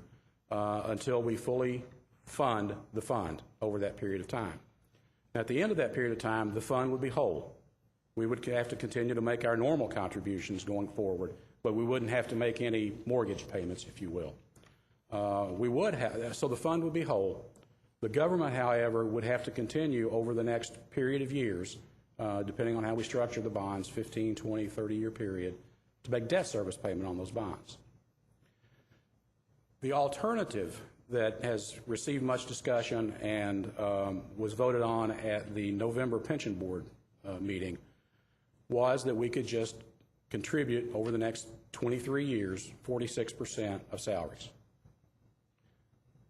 until we fully fund the fund over that period of time. At the end of that period of time, the fund would be whole. We would have to continue to make our normal contributions going forward, but we wouldn't have to make any mortgage payments, if you will. So the fund would be whole. The government, however, would have to continue over the next period of years, depending on how we structure the bonds, 15, 20, 30-year period, to make debt service payment on those bonds. The alternative that has received much discussion and was voted on at the November Pension Board meeting was that we could just contribute over the next 23 years 46% of salaries.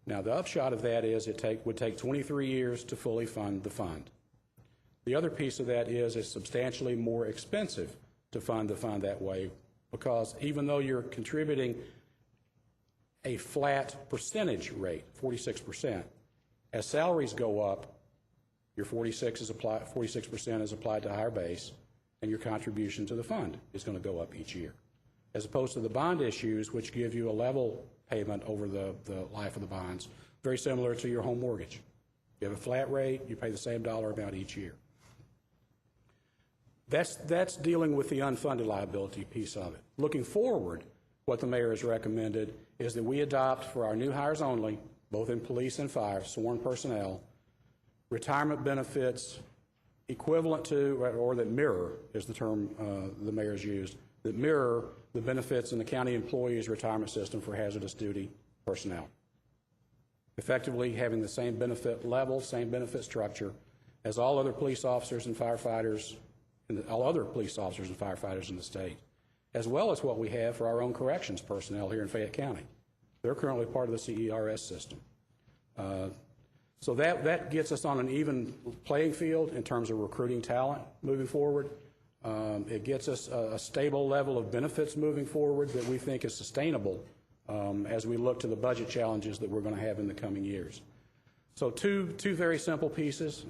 Now, the upshot of that is it would take 23 years to fully fund the fund. The other piece of that is it's substantially more expensive to fund the fund that way, because even though you're contributing a flat percentage rate, 46%, as salaries go up, your 46% is applied to higher base, and your contribution to the fund is going to go up each year, as opposed to the bond issues, which give you a level payment over the life of the bonds, very similar to your home mortgage. You have a flat rate, you pay the same dollar amount each year. That's dealing with the unfunded liability piece of it. Looking forward, what the Mayor has recommended is that we adopt for our new hires only, both in police and fire, sworn personnel, retirement benefits equivalent to, or that mirror is the term the Mayor has used, that mirror the benefits in the county employees' retirement system for hazardous duty personnel. Effectively having the same benefit level, same benefit structure as all other police officers and firefighters, all other police officers and firefighters in the state, as well as what we have for our own corrections personnel here in Fayette County. They're currently part of the CERS system. So that gets us on an even playing field in terms of recruiting talent moving forward. It gets us a stable level of benefits moving forward that we think is sustainable as we look to the budget challenges that we're going to have in the coming years. So two very simple pieces.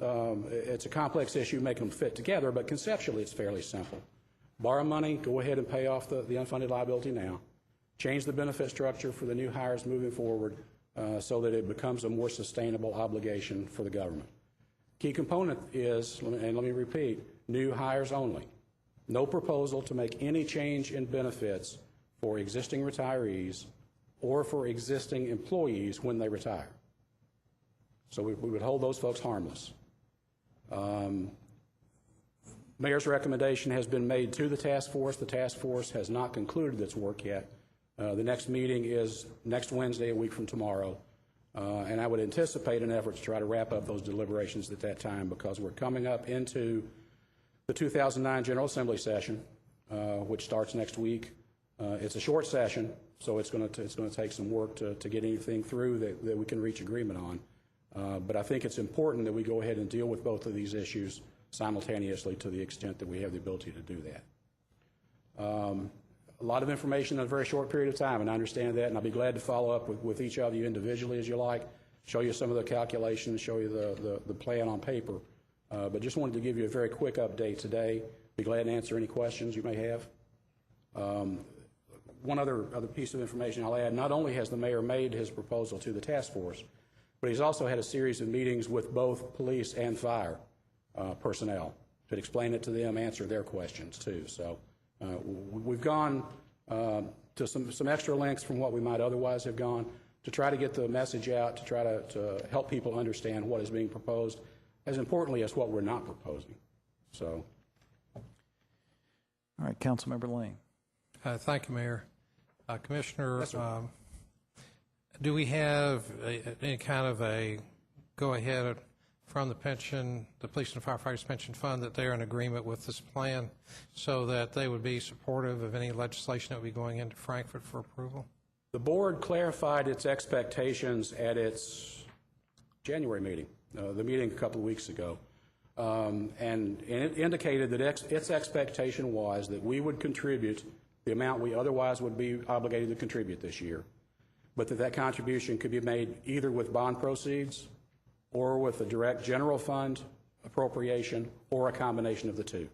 It's a complex issue, making them fit together, but conceptually it's fairly simple. Borrow money, go ahead and pay off the unfunded liability now. Change the benefit structure for the new hires moving forward so that it becomes a more sustainable obligation for the government. Key component is, and let me repeat, new hires only. No proposal to make any change in benefits for existing retirees or for existing employees when they retire. So we would hold those folks harmless. Mayor's recommendation has been made to the task force. The task force has not concluded its work yet. The next meeting is next Wednesday, a week from tomorrow. And I would anticipate an effort to try to wrap up those deliberations at that time, because we're coming up into the 2009 General Assembly session, which starts next week. It's a short session, so it's going to take some work to get anything through that we can reach agreement on. But I think it's important that we go ahead and deal with both of these issues simultaneously to the extent that we have the ability to do that. A lot of information in a very short period of time, and I understand that, and I'll be glad to follow up with each of you individually as you like, show you some of the calculations, show you the plan on paper. But just wanted to give you a very quick update today. Be glad to answer any questions you may have. One other piece of information I'll add, not only has the mayor made his proposal to the task force, but he's also had a series of meetings with both police and fire personnel to explain it to them, answer their questions too. So we've gone to some extra lengths from what we might otherwise have gone to try to get the message out, to try to help people understand what is being proposed, as importantly as what we're not proposing. So. All right, Councilmember Lane. Thank you, Mayor. Commissioner, Yes, sir. Do we have any kind of a go-ahead from the Police and Firefighters Pension Fund that they're in agreement with this plan so that they would be supportive of any legislation that would be going into Frankfurt for approval? The board clarified its expectations at its January meeting, the meeting a couple of weeks ago, and it indicated that its expectation was that we would contribute the amount we otherwise would be obligated to contribute this year, but that contribution could be made either with bond proceeds or with a direct general fund appropriation or a combination of the two.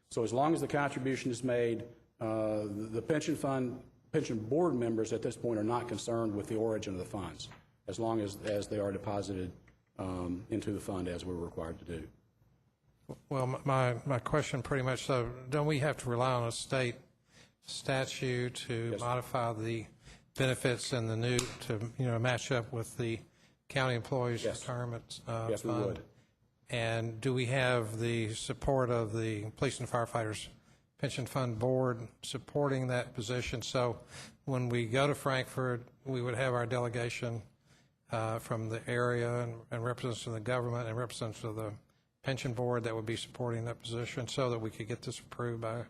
So as long as the contribution is made, the pension board members at this point are not concerned with the origin of the funds, as long as they are deposited into the fund as we're required to do. Well, my question pretty much, so don't we have to rely on a state statute to modify the benefits and the new, to match up with the county employees' retirement fund? Yes, we would. And do we have the support of the Police and Firefighters Pension Fund Board supporting that position? So when we go to Frankfurt, we would have our delegation from the area and representatives of the government and representatives of the pension board that would be supporting that position so that we could get this approved by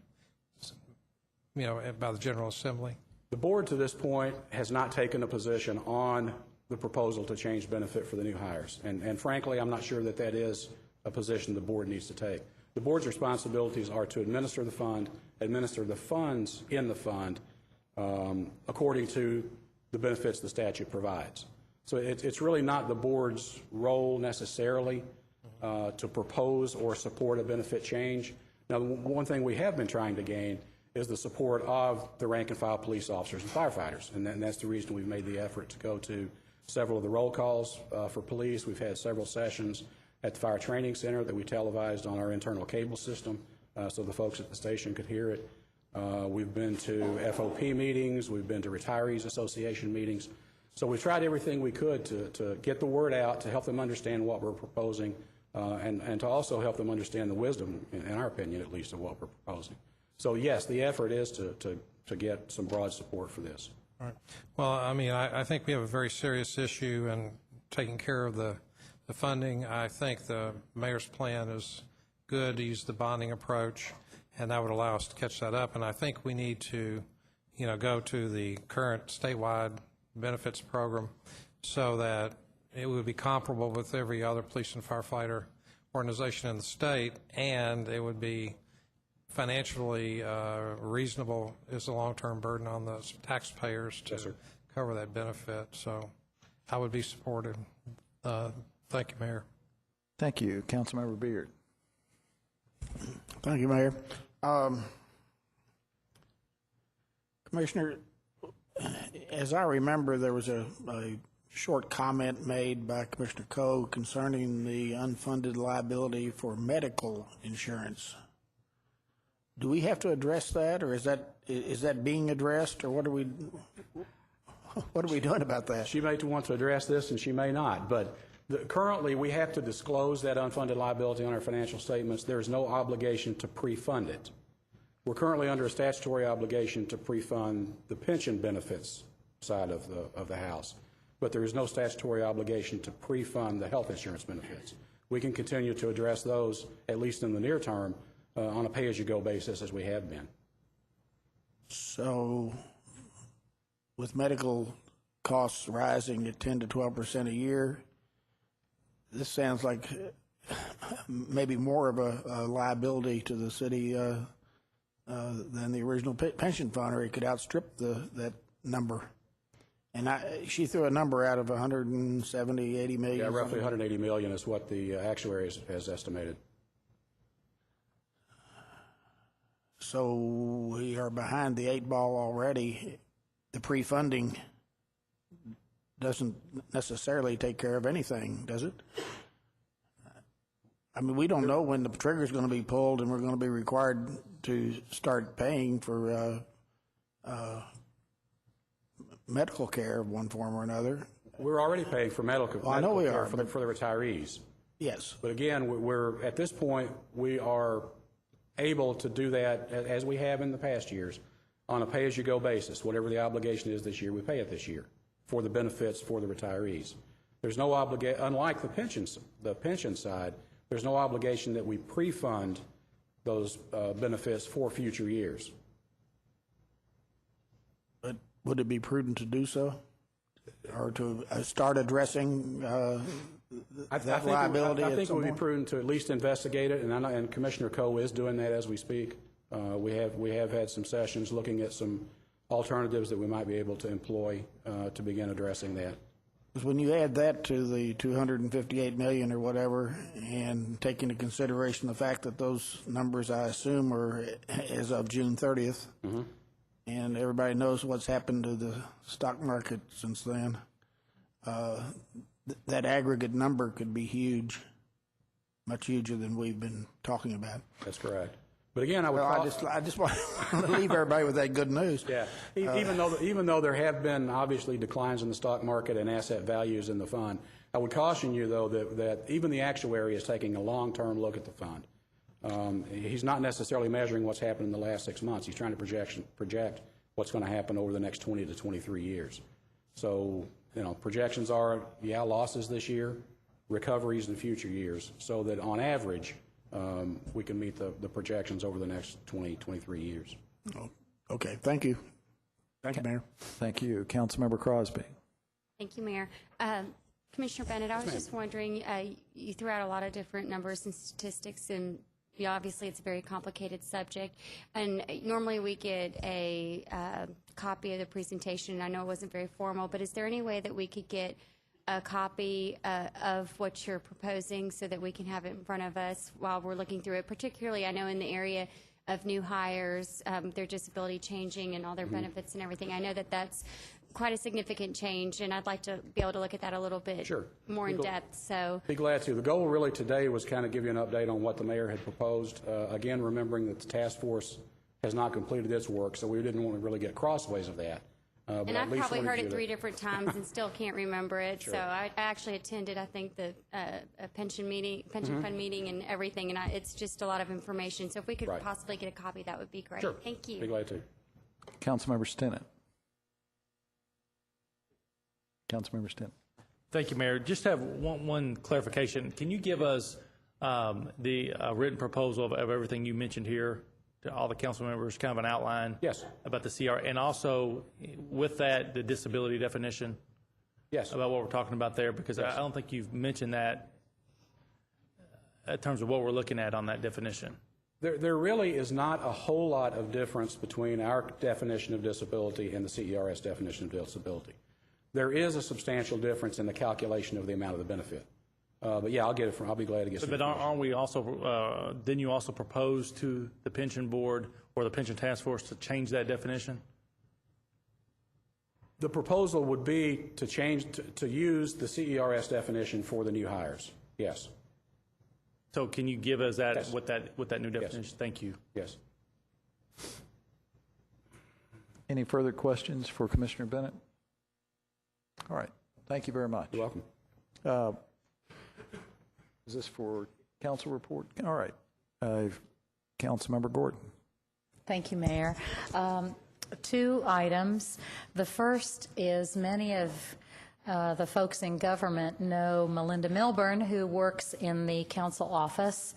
the General Assembly? The board to this point has not taken a position on the proposal to change benefit for the new hires. And frankly, I'm not sure that is a position the board needs to take. The board's responsibilities are to administer the fund, administer the funds in the fund according to the benefits the statute provides. So it's really not the board's role necessarily to propose or support a benefit change. Now, one thing we have been trying to gain is the support of the rank and file police officers and firefighters, and that's the reason we've made the effort to go to several of the roll calls for police. We've had several sessions at the Fire Training Center that we televised on our internal cable system so the folks at the station could hear it. We've been to FOP meetings. We've been to Retirees Association meetings. So we've tried everything we could to get the word out, to help them understand what we're proposing, and to also help them understand the wisdom, in our opinion at least, of what we're proposing. So yes, the effort is to get some broad support for this. All right. Well, I mean, I think we have a very serious issue in taking care of the funding. I think the mayor's plan is good to use the bonding approach, and that would allow us to catch that up. And I think we need to, go to the current statewide benefits program so that it would be comparable with every other police and firefighter organization in the state, and it would be financially reasonable as a long-term burden on the taxpayers to cover that benefit. So I would be supportive. Thank you, Mayor. Thank you. Councilmember Beard. Thank you, Mayor. Commissioner, as I remember, there was a short comment made by Commissioner Coe concerning the unfunded liability for medical insurance. Do we have to address that, or is that being addressed, or what are we doing about that? She may want to address this, and she may not, but currently, we have to disclose that unfunded liability on our financial statements. There is no obligation to pre-fund it. We're currently under a statutory obligation to pre-fund the pension benefits side of the house, but there is no statutory obligation to pre-fund the health insurance benefits. We can continue to address those, at least in the near term, on a pay-as-you-go basis as we have been. So, with medical costs rising at 10 to 12% a year, this sounds like maybe more of a liability to the city than the original pension fund, or it could outstrip that number. And she threw a number out of 170, 80 million. Yeah, roughly 180 million is what the actuary has estimated. So we are behind the 8 ball already. The pre-funding doesn't necessarily take care of anything, does it? I mean, we don't know when the trigger's going to be pulled and we're going to be required to start paying for medical care of one form or another. We're already paying for medical Well, I know we care are, for the retirees. Yes. But again, we're at this point, we are able to do that, as we have in the past years, on a pay-as-you-go basis. Whatever the obligation is this year, we pay it this year for the benefits for the retirees. There's no obligation, unlike the pension side, there's no obligation that we pre-fund those benefits for future years. But would it be prudent to do so? Or to start addressing that liability? I think it would be prudent to at least investigate it, and Commissioner Coe is doing that as we speak. We have had some sessions looking at some alternatives that we might be able to employ to begin addressing that. Because when you add that to the 258 million or whatever, and take into consideration the fact that those numbers, I assume, are as of June 30th, and everybody knows what's happened to the stock market since then, that aggregate number could be huge, much huger than we've been talking about. That's correct. But again, I just want to leave everybody with that good news. Yeah, even though there have been obviously declines in the stock market and asset values in the fund, I would caution you though that even the actuary is taking a long-term look at the fund. He's not necessarily measuring what's happened in the last 6 months. He's trying to project what's going to happen over the next 20 to 23 years. So, projections are, losses this year, recoveries in future years, so that on average, we can meet the projections over the next 20, 23 years. Oh, okay, thank you. Thank you, Mayor. Thank you. Councilmember Crosby. Thank you, Mayor. Commissioner Bennett, I was just wondering, you threw out a lot of different numbers and statistics, and obviously it's a very complicated subject. And normally we get a copy of the presentation, and I know it wasn't very formal, but is there any way that we could get a copy of what you're proposing so that we can have it in front of us while we're looking through it? Particularly, I know in the area of new hires, their disability changing and all their benefits and everything. I know that that's quite a significant change, and I'd like to be able to look at that a little bit more in depth. So, be glad to. The goal really today was kind of give you an update on what the mayor had proposed. Again, remembering that the task force has not completed its work, so we didn't want to really get crossways of that. And I've probably heard it 3 different times and still can't remember it. So I actually attended, I think, the pension fund meeting and everything, and it's just a lot of information. So if we could possibly get a copy, that would be great. Sure. Thank you. Be glad to. Councilmember Stinnett. Councilmember Stinnett. Thank you, Mayor. Just have one clarification. Can you give us the written proposal of everything you mentioned here to all the council members, kind of an outline? Yes. About the CR, and also with that, the disability definition? Yes. About what we're talking about there, because I don't think you've mentioned that in terms of what we're looking at on that definition. There really is not a whole lot of difference between our definition of disability and the CERS definition of disability. There is a substantial difference in the calculation of the amount of the benefit. But yeah, I'll be glad to get some. But aren't we also, didn't you also propose to the pension board or the pension task force to change that definition? The proposal would be to change, to use the CERS definition for the new hires. Yes. So can you give us that, Yes. what that new definition? Thank you. Yes. Any further questions for Commissioner Bennett? All right. Thank you very much. You're welcome. Is this for council report? All right. Councilmember Gordon. Thank you, Mayor. 2 items. The first is many of the folks in government know Melinda Milburn, who works in the council office,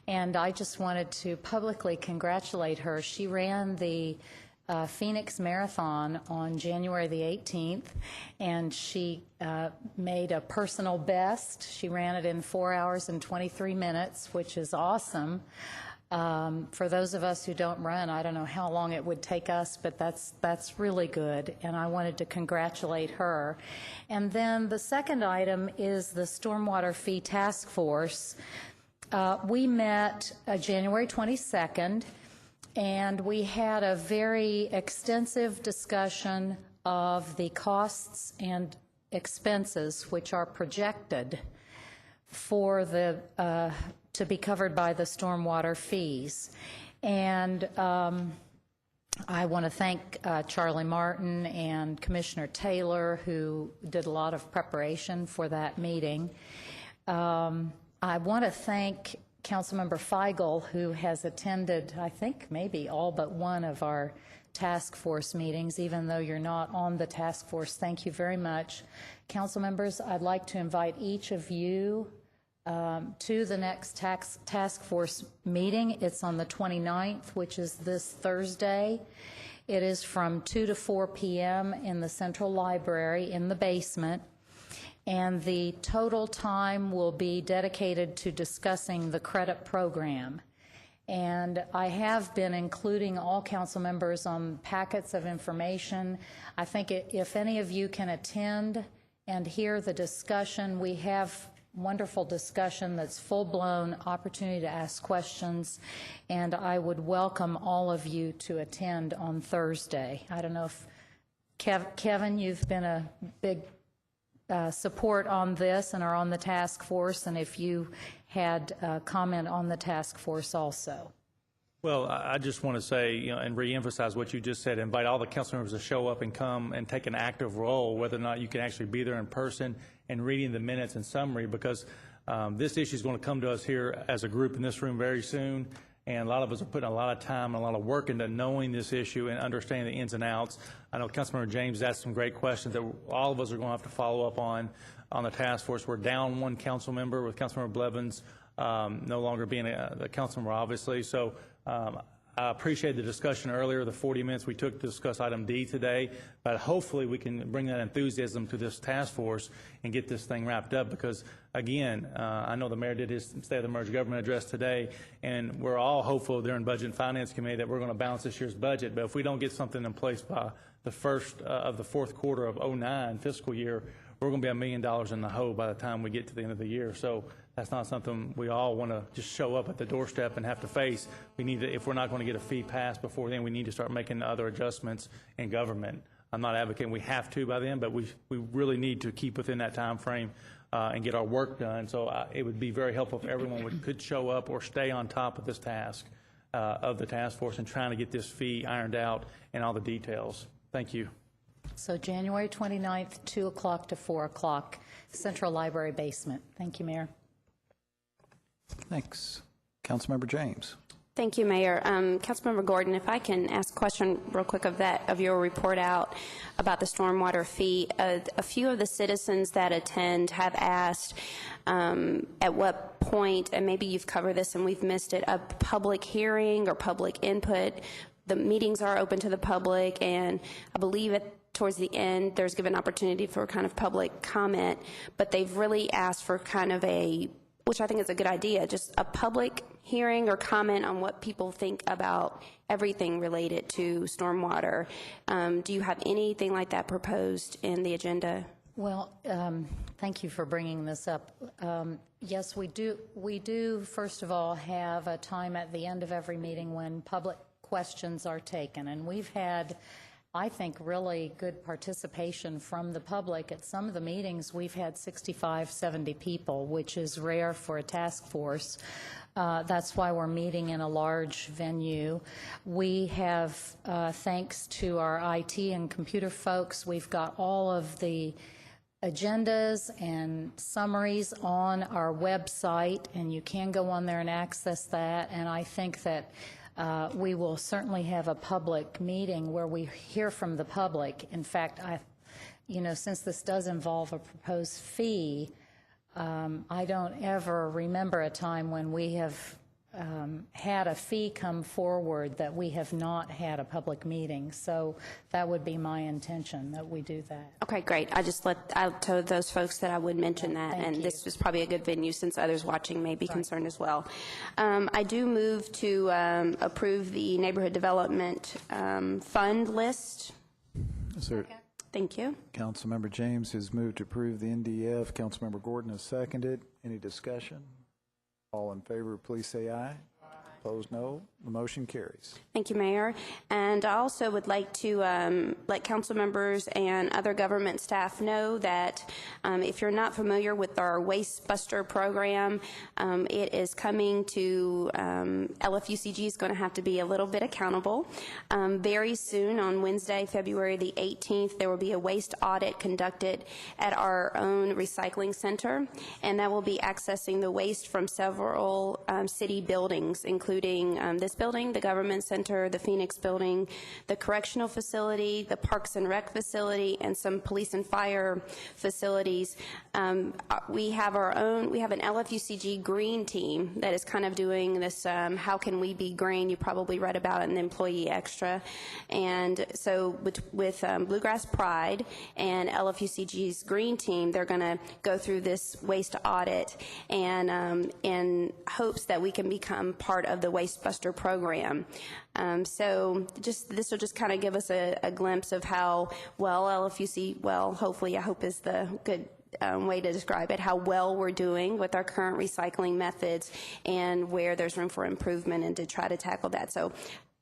and I just wanted to publicly congratulate her. She ran the Phoenix Marathon on January the 18th, and she made a personal best. She ran it in 4 hours and 23 minutes, which is awesome. For those of us who don't run, I don't know how long it would take us, but that's really good, and I wanted to congratulate her. And then the second item is the Stormwater Fee Task Force. We met January 22nd, and we had a very extensive discussion of the costs and expenses which are projected for the to be covered by the stormwater fees. And I want to thank Charlie Martin and Commissioner Taylor, who did a lot of preparation for that meeting. I want to thank Councilmember Feigl, who has attended, I think, maybe all but one of our task force meetings, even though you're not on the task force. Thank you very much. Council members, I'd like to invite each of you to the next task force meeting. It's on the 29th, which is this Thursday. It is from 2 to 4 p.m. in the Central Library in the basement. And the total time will be dedicated to discussing the credit program. And I have been including all council members on packets of information. I think if any of you can attend and hear the discussion, we have wonderful discussion that's full-blown opportunity to ask questions, and I would welcome all of you to attend on Thursday. I don't know if, Kevin, you've been a big support on this and are on the task force, and if you had a comment on the task force also. Well, I just want to say, and reemphasize what you just said, invite all the council members to show up and come and take an active role, whether or not you can actually be there in person and reading the minutes and summary, because this issue is going to come to us here as a group in this room very soon, and a lot of us are putting a lot of time and a lot of work into knowing this issue and understanding the ins and outs. I know Councilmember James asked some great questions that all of us are going to have to follow up on the task force. We're down one council member, with Councilmember Blevins no longer being the council member, obviously. So I appreciate the discussion earlier, the 40 minutes we took to discuss item D today, but hopefully we can bring that enthusiasm to this task force and get this thing wrapped up, because, again, I know the mayor did his State of the Emerging Government address today, and we're all hopeful there in Budget and Finance Committee that we're going to balance this year's budget, but if we don't get something in place by the first of the fourth quarter of 09 fiscal year, we're going to be $1 million in the hole by the time we get to the end of the year. So that's not something we all want to just show up at the doorstep and have to face. We need to, if we're not going to get a fee passed before then, we need to start making other adjustments in government. I'm not advocating we have to by then, but we really need to keep within that time frame and get our work done. So it would be very helpful if everyone could show up or stay on top of this task of the task force and trying to get this fee ironed out and all the details. Thank you. So January 29th, 2 o'clock to 4 o'clock, Central Library basement. Thank you, Mayor. Thanks. Councilmember James. Thank you, Mayor. Councilmember Gordon, if I can ask a question real quick of your report out about the stormwater fee. A few of the citizens that attend have asked at what point, and maybe you've covered this and we've missed it, a public hearing or public input. The meetings are open to the public, and I believe towards the end there's given opportunity for kind of public comment, but they've really asked for kind of which I think is a good idea, just a public hearing or comment on what people think about everything related to stormwater. Do you have anything like that proposed in the agenda? Well, thank you for bringing this up. Yes, we do, first of all, have a time at the end of every meeting when public questions are taken. And we've had, I think, really good participation from the public. At some of the meetings, we've had 65, 70 people, which is rare for a task force. That's why we're meeting in a large venue. We have, thanks to our IT and computer folks, we've got all of the agendas and summaries on our website, and you can go on there and access that. And I think that we will certainly have a public meeting where we hear from the public. In fact, since this does involve a proposed fee, I don't ever remember a time when we have had a fee come forward that we have not had a public meeting. So that would be my intention, that we do that. Okay, great. I told those folks that I would mention that, and this was probably a good venue since others watching may be concerned as well. I do move to approve the neighborhood development fund list. Sir. Thank you. Councilmember James has moved to approve the NDF. Councilmember Gordon has seconded. Any discussion? All in favor, please say aye. Opposed, no. The motion carries. Thank you, Mayor. And I also would like to let council members and other government staff know that if you're not familiar with our Waste Buster program, it is coming to LFUCG is going to have to be a little bit accountable. Very soon, on Wednesday, February the 18th, there will be a waste audit conducted at our own recycling center, and that will be accessing the waste from several city buildings, including this building, the Government Center, the Phoenix Building, the Correctional Facility, the Parks and Rec Facility, and some police and fire facilities. We have an LFUCG green team that is kind of doing this, how can we be green? You probably read about it in the Employee Extra. And so with Bluegrass Pride and LFUCG's green team, they're going to go through this waste audit and in hopes that we can become part of the Waste Buster program. So this will just kind of give us a glimpse of how well LFUC, hopefully, I hope is the good way to describe it, how well we're doing with our current recycling methods and where there's room for improvement and to try to tackle that. So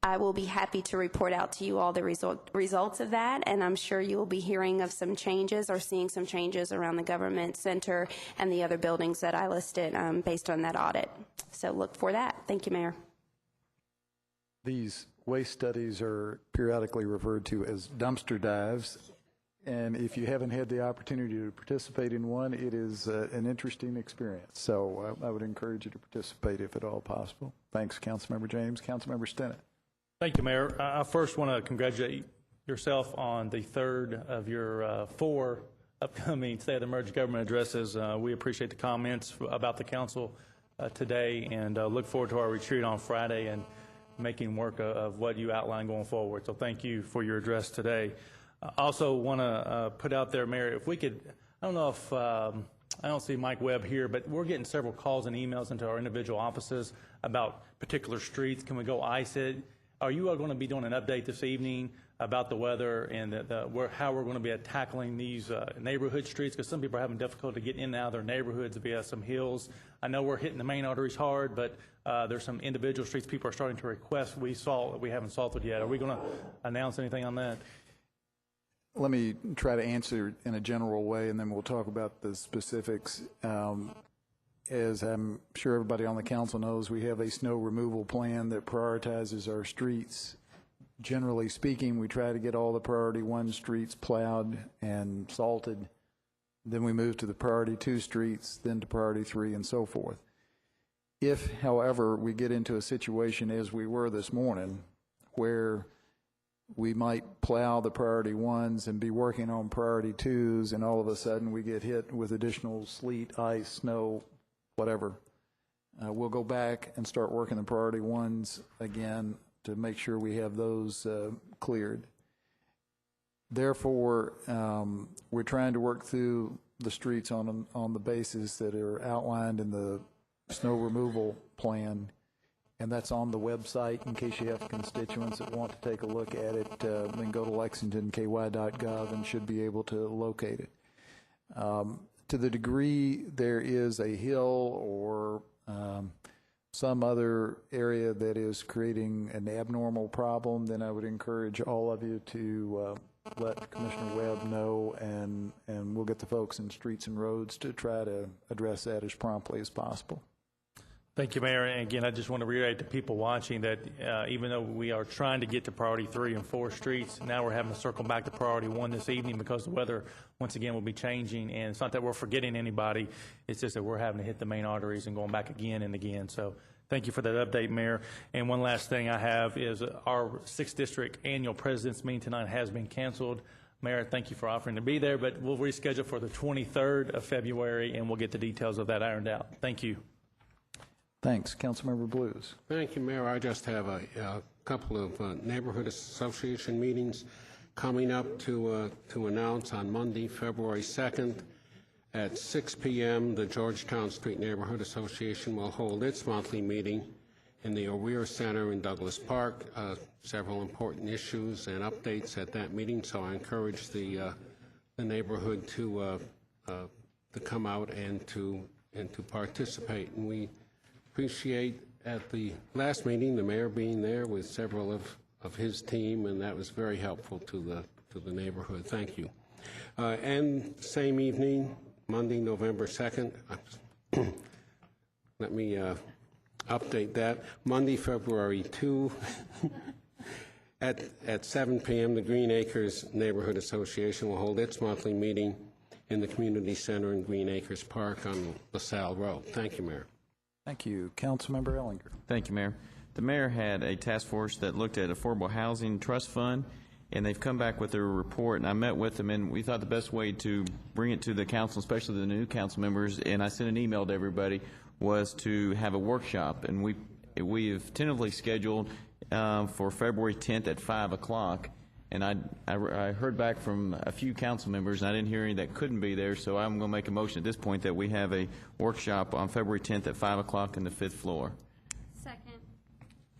I will be happy to report out to you all the results of that, and I'm sure you will be hearing of some changes or seeing some changes around the Government Center and the other buildings that I listed based on that audit. So look for that. Thank you, Mayor. These waste studies are periodically referred to as dumpster dives, and if you haven't had the opportunity to participate in one, it is an interesting experience. So I would encourage you to participate if at all possible. Thanks, Councilmember James. Councilmember Stinnett. Thank you, Mayor. I first want to congratulate yourself on the third of your 4 upcoming State of the Emergent Government addresses. We appreciate the comments about the council today, and look forward to our retreat on Friday and making work of what you outlined going forward. So thank you for your address today. I also want to put out there, Mayor, if we could, I don't know if, I don't see Mike Webb here, but we're getting several calls and emails into our individual offices about particular streets. Can we go ice it? Are you going to be doing an update this evening about the weather and how we're going to be tackling these neighborhood streets? Because some people are having difficulty getting in and out of their neighborhoods via some hills. I know we're hitting the main arteries hard, but there's some individual streets people are starting to request we haven't salted yet. Are we going to announce anything on that? Let me try to answer in a general way, and then we'll talk about the specifics. As I'm sure everybody on the council knows, we have a snow removal plan that prioritizes our streets. Generally speaking, we try to get all the priority 1 streets plowed and salted. Then we move to the priority 2 streets, then to priority 3, and so forth. If, however, we get into a situation as we were this morning, where we might plow the priority 1s and be working on priority 2s, and all of a sudden we get hit with additional sleet, ice, snow, whatever, we'll go back and start working the priority 1s again to make sure we have those cleared. Therefore, we're trying to work through the streets on the basis that are outlined in the snow removal plan, and that's on the website in case you have constituents that want to take a look at it. Then go to lexingtonky.gov and should be able to locate it. To the degree there is a hill or some other area that is creating an abnormal problem, then I would encourage all of you to let Commissioner Webb know, and we'll get the folks in Streets and Roads to try to address that as promptly as possible. Thank you, Mayor. And again, I just want to reiterate to people watching that even though we are trying to get to priority 3 and 4 streets, now we're having to circle back to priority 1 this evening because the weather, once again, will be changing. And it's not that we're forgetting anybody. It's just that we're having to hit the main arteries and going back again and again. So thank you for that update, Mayor. And one last thing I have is our 6th District annual President's meeting tonight has been canceled. Mayor, thank you for offering to be there, but we'll reschedule for the 23rd of February, and we'll get the details of that ironed out. Thank you. Thanks. Councilmember Blues. Thank you, Mayor. I just have a couple of neighborhood association meetings coming up to announce on Monday, February 2nd at 6 p.m. The Georgetown Street Neighborhood Association will hold its monthly meeting in the O'Rear Center in Douglas Park. Several important issues and updates at that meeting, so I encourage the neighborhood to come out and to participate. And we appreciate at the last meeting the mayor being there with several of his team, and that was very helpful to the neighborhood. Thank you. And same evening, Monday, November 2nd. Let me update that. Monday, February 2, at 7 p.m., the Green Acres Neighborhood Association will hold its monthly meeting in the community center in Green Acres Park on LaSalle Road. Thank you, Mayor. Thank you. Councilmember Ellinger. Thank you, Mayor. The mayor had a task force that looked at Affordable Housing Trust Fund, and they've come back with their report, and I met with them, and we thought the best way to bring it to the council, especially the new council members, and I sent an email to everybody, was to have a workshop, and we have tentatively scheduled for February 10th at 5 o'clock. And I heard back from a few council members, and I didn't hear any that couldn't be there, so I'm going to make a motion at this point that we have a workshop on February 10th at 5 o'clock in the 5th floor. Second.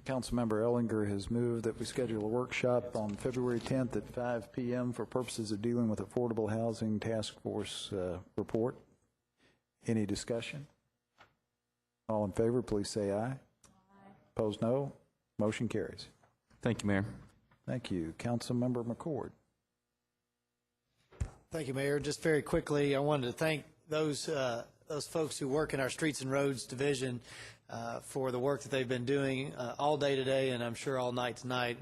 Councilmember Ellinger has moved that we schedule a workshop on February 10th at 5 p.m. for purposes of dealing with Affordable Housing Task Force report. Any discussion? All in favor, please say aye. Aye. Opposed, no. Motion carries. Thank you, Mayor. Thank you. Councilmember McCord. Thank you, Mayor. Just very quickly, I wanted to thank those folks who work in our Streets and Roads division for the work that they've been doing all day today, and I'm sure all night tonight.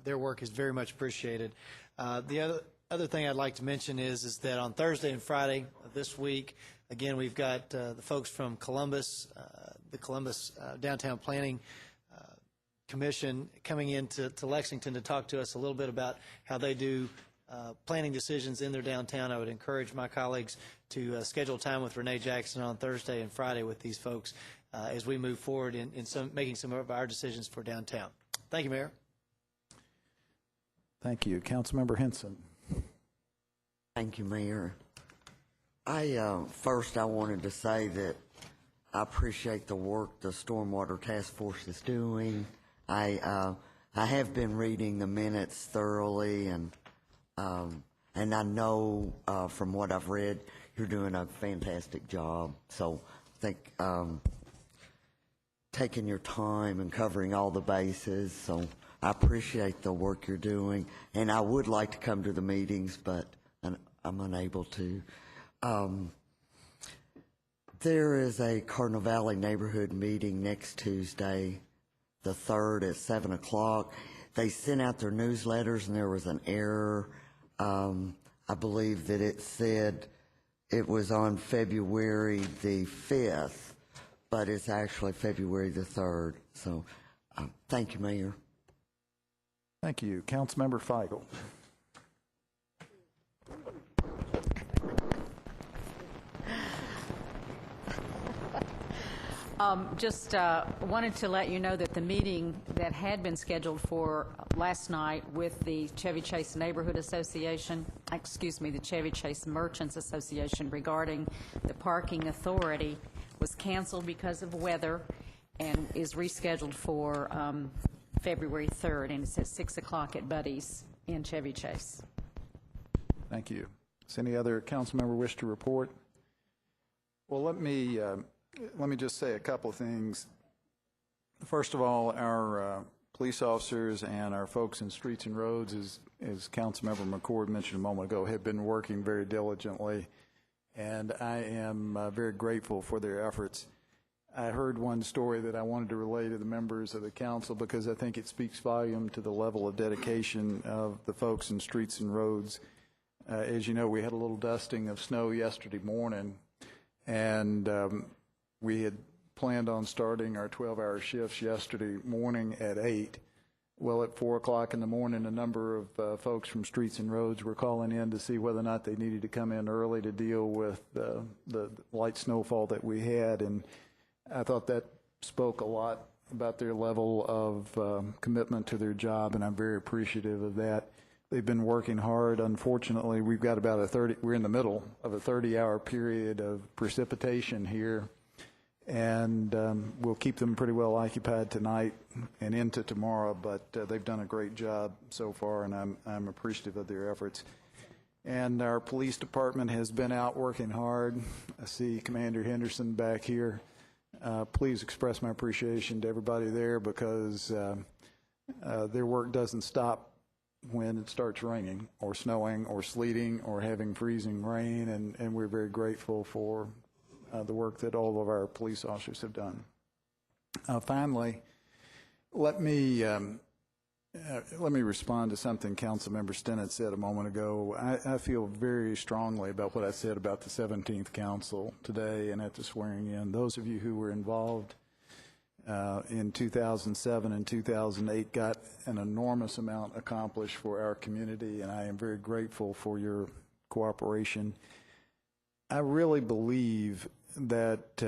Their work is very much appreciated. The other thing I'd like to mention is that on Thursday and Friday of this week, again, we've got the folks from Columbus, the Columbus Downtown Planning Commission coming into Lexington to talk to us a little bit about how they do planning decisions in their downtown. I would encourage my colleagues to schedule time with Renee Jackson on Thursday and Friday with these folks as we move forward in making some of our decisions for downtown. Thank you, Mayor. Thank you. Councilmember Henson. Thank you, Mayor. First I wanted to say that I appreciate the work the Stormwater Task Force is doing. I have been reading the minutes thoroughly, and I know from what I've read, you're doing a fantastic job. So I think taking your time and covering all the bases. So I appreciate the work you're doing, and I would like to come to the meetings, but I'm unable to. There is a Cardinal Valley neighborhood meeting next Tuesday, the 3rd at 7 o'clock. They sent out their newsletters and there was an error. I believe that it said it was on February the 5th, but it's actually February the 3rd. So thank you, Mayor. Thank you. Councilmember Feigl. Just wanted to let you know that the meeting that had been scheduled for last night with the Chevy Chase Neighborhood Association, the Chevy Chase Merchants Association regarding the parking authority was canceled because of weather and is rescheduled for February 3rd, and it's at 6 o'clock at Buddy's in Chevy Chase. Thank you. Does any other council member wish to report? Well, let me just say a couple of things. First of all, our police officers and our folks in streets and roads, as Councilmember McCord mentioned a moment ago, have been working very diligently, and I am very grateful for their efforts. I heard one story that I wanted to relay to the members of the council because I think it speaks volume to the level of dedication of the folks in streets and roads. As you know, we had a little dusting of snow yesterday morning, and we had planned on starting our 12-hour shifts yesterday morning at 8. Well, at 4 o'clock in the morning, a number of folks from Streets and Roads were calling in to see whether or not they needed to come in early to deal with the light snowfall that we had, and I thought that spoke a lot about their level of commitment to their job, and I'm very appreciative of that. They've been working hard. Unfortunately, we've got about we're in the middle of a 30-hour period of precipitation here, and we'll keep them pretty well occupied tonight and into tomorrow, but they've done a great job so far, and I'm appreciative of their efforts. And our police department has been out working hard. I see Commander Henderson back here. Please express my appreciation to everybody there because their work doesn't stop when it starts raining or snowing or sleeting or having freezing rain, and we're very grateful for the work that all of our police officers have done. Finally, let me respond to something Councilmember Stinnett said a moment ago. I feel very strongly about what I said about the 17th Council today and at the swearing in. Those of you who were involved in 2007 and 2008 got an enormous amount accomplished for our community, and I am very grateful for your cooperation. I really believe that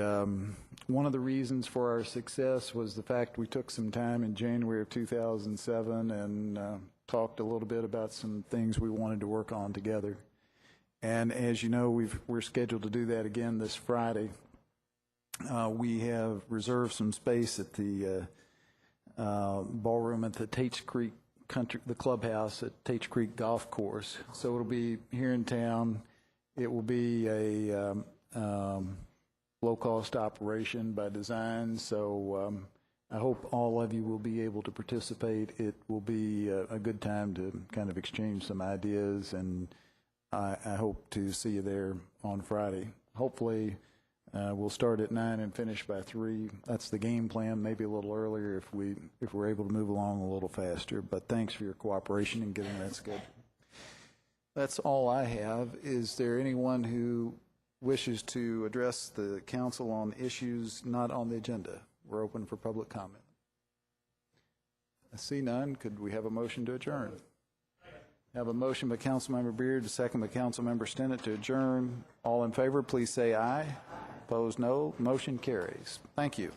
one of the reasons for our success was the fact we took some time in January of 2007 and talked a little bit about some things we wanted to work on together. And as you know, we're scheduled to do that again this Friday. We have reserved some space at the ballroom at the Tates Creek the clubhouse at Tates Creek Golf Course. So it'll be here in town. It will be a low-cost operation by design, so I hope all of you will be able to participate. It will be a good time to kind of exchange some ideas, and I hope to see you there on Friday. Hopefully, we'll start at 9 and finish by 3. That's the game plan, maybe a little earlier if we're able to move along a little faster, but thanks for your cooperation in getting that scheduled. That's all I have. Is there anyone who wishes to address the council on issues not on the agenda? We're open for public comment. I see none. Could we have a motion to adjourn? Have a motion by Councilmember Beard, a second by Councilmember Stinnett to adjourn. All in favor, please say aye. Opposed, no. Motion carries. Thank you.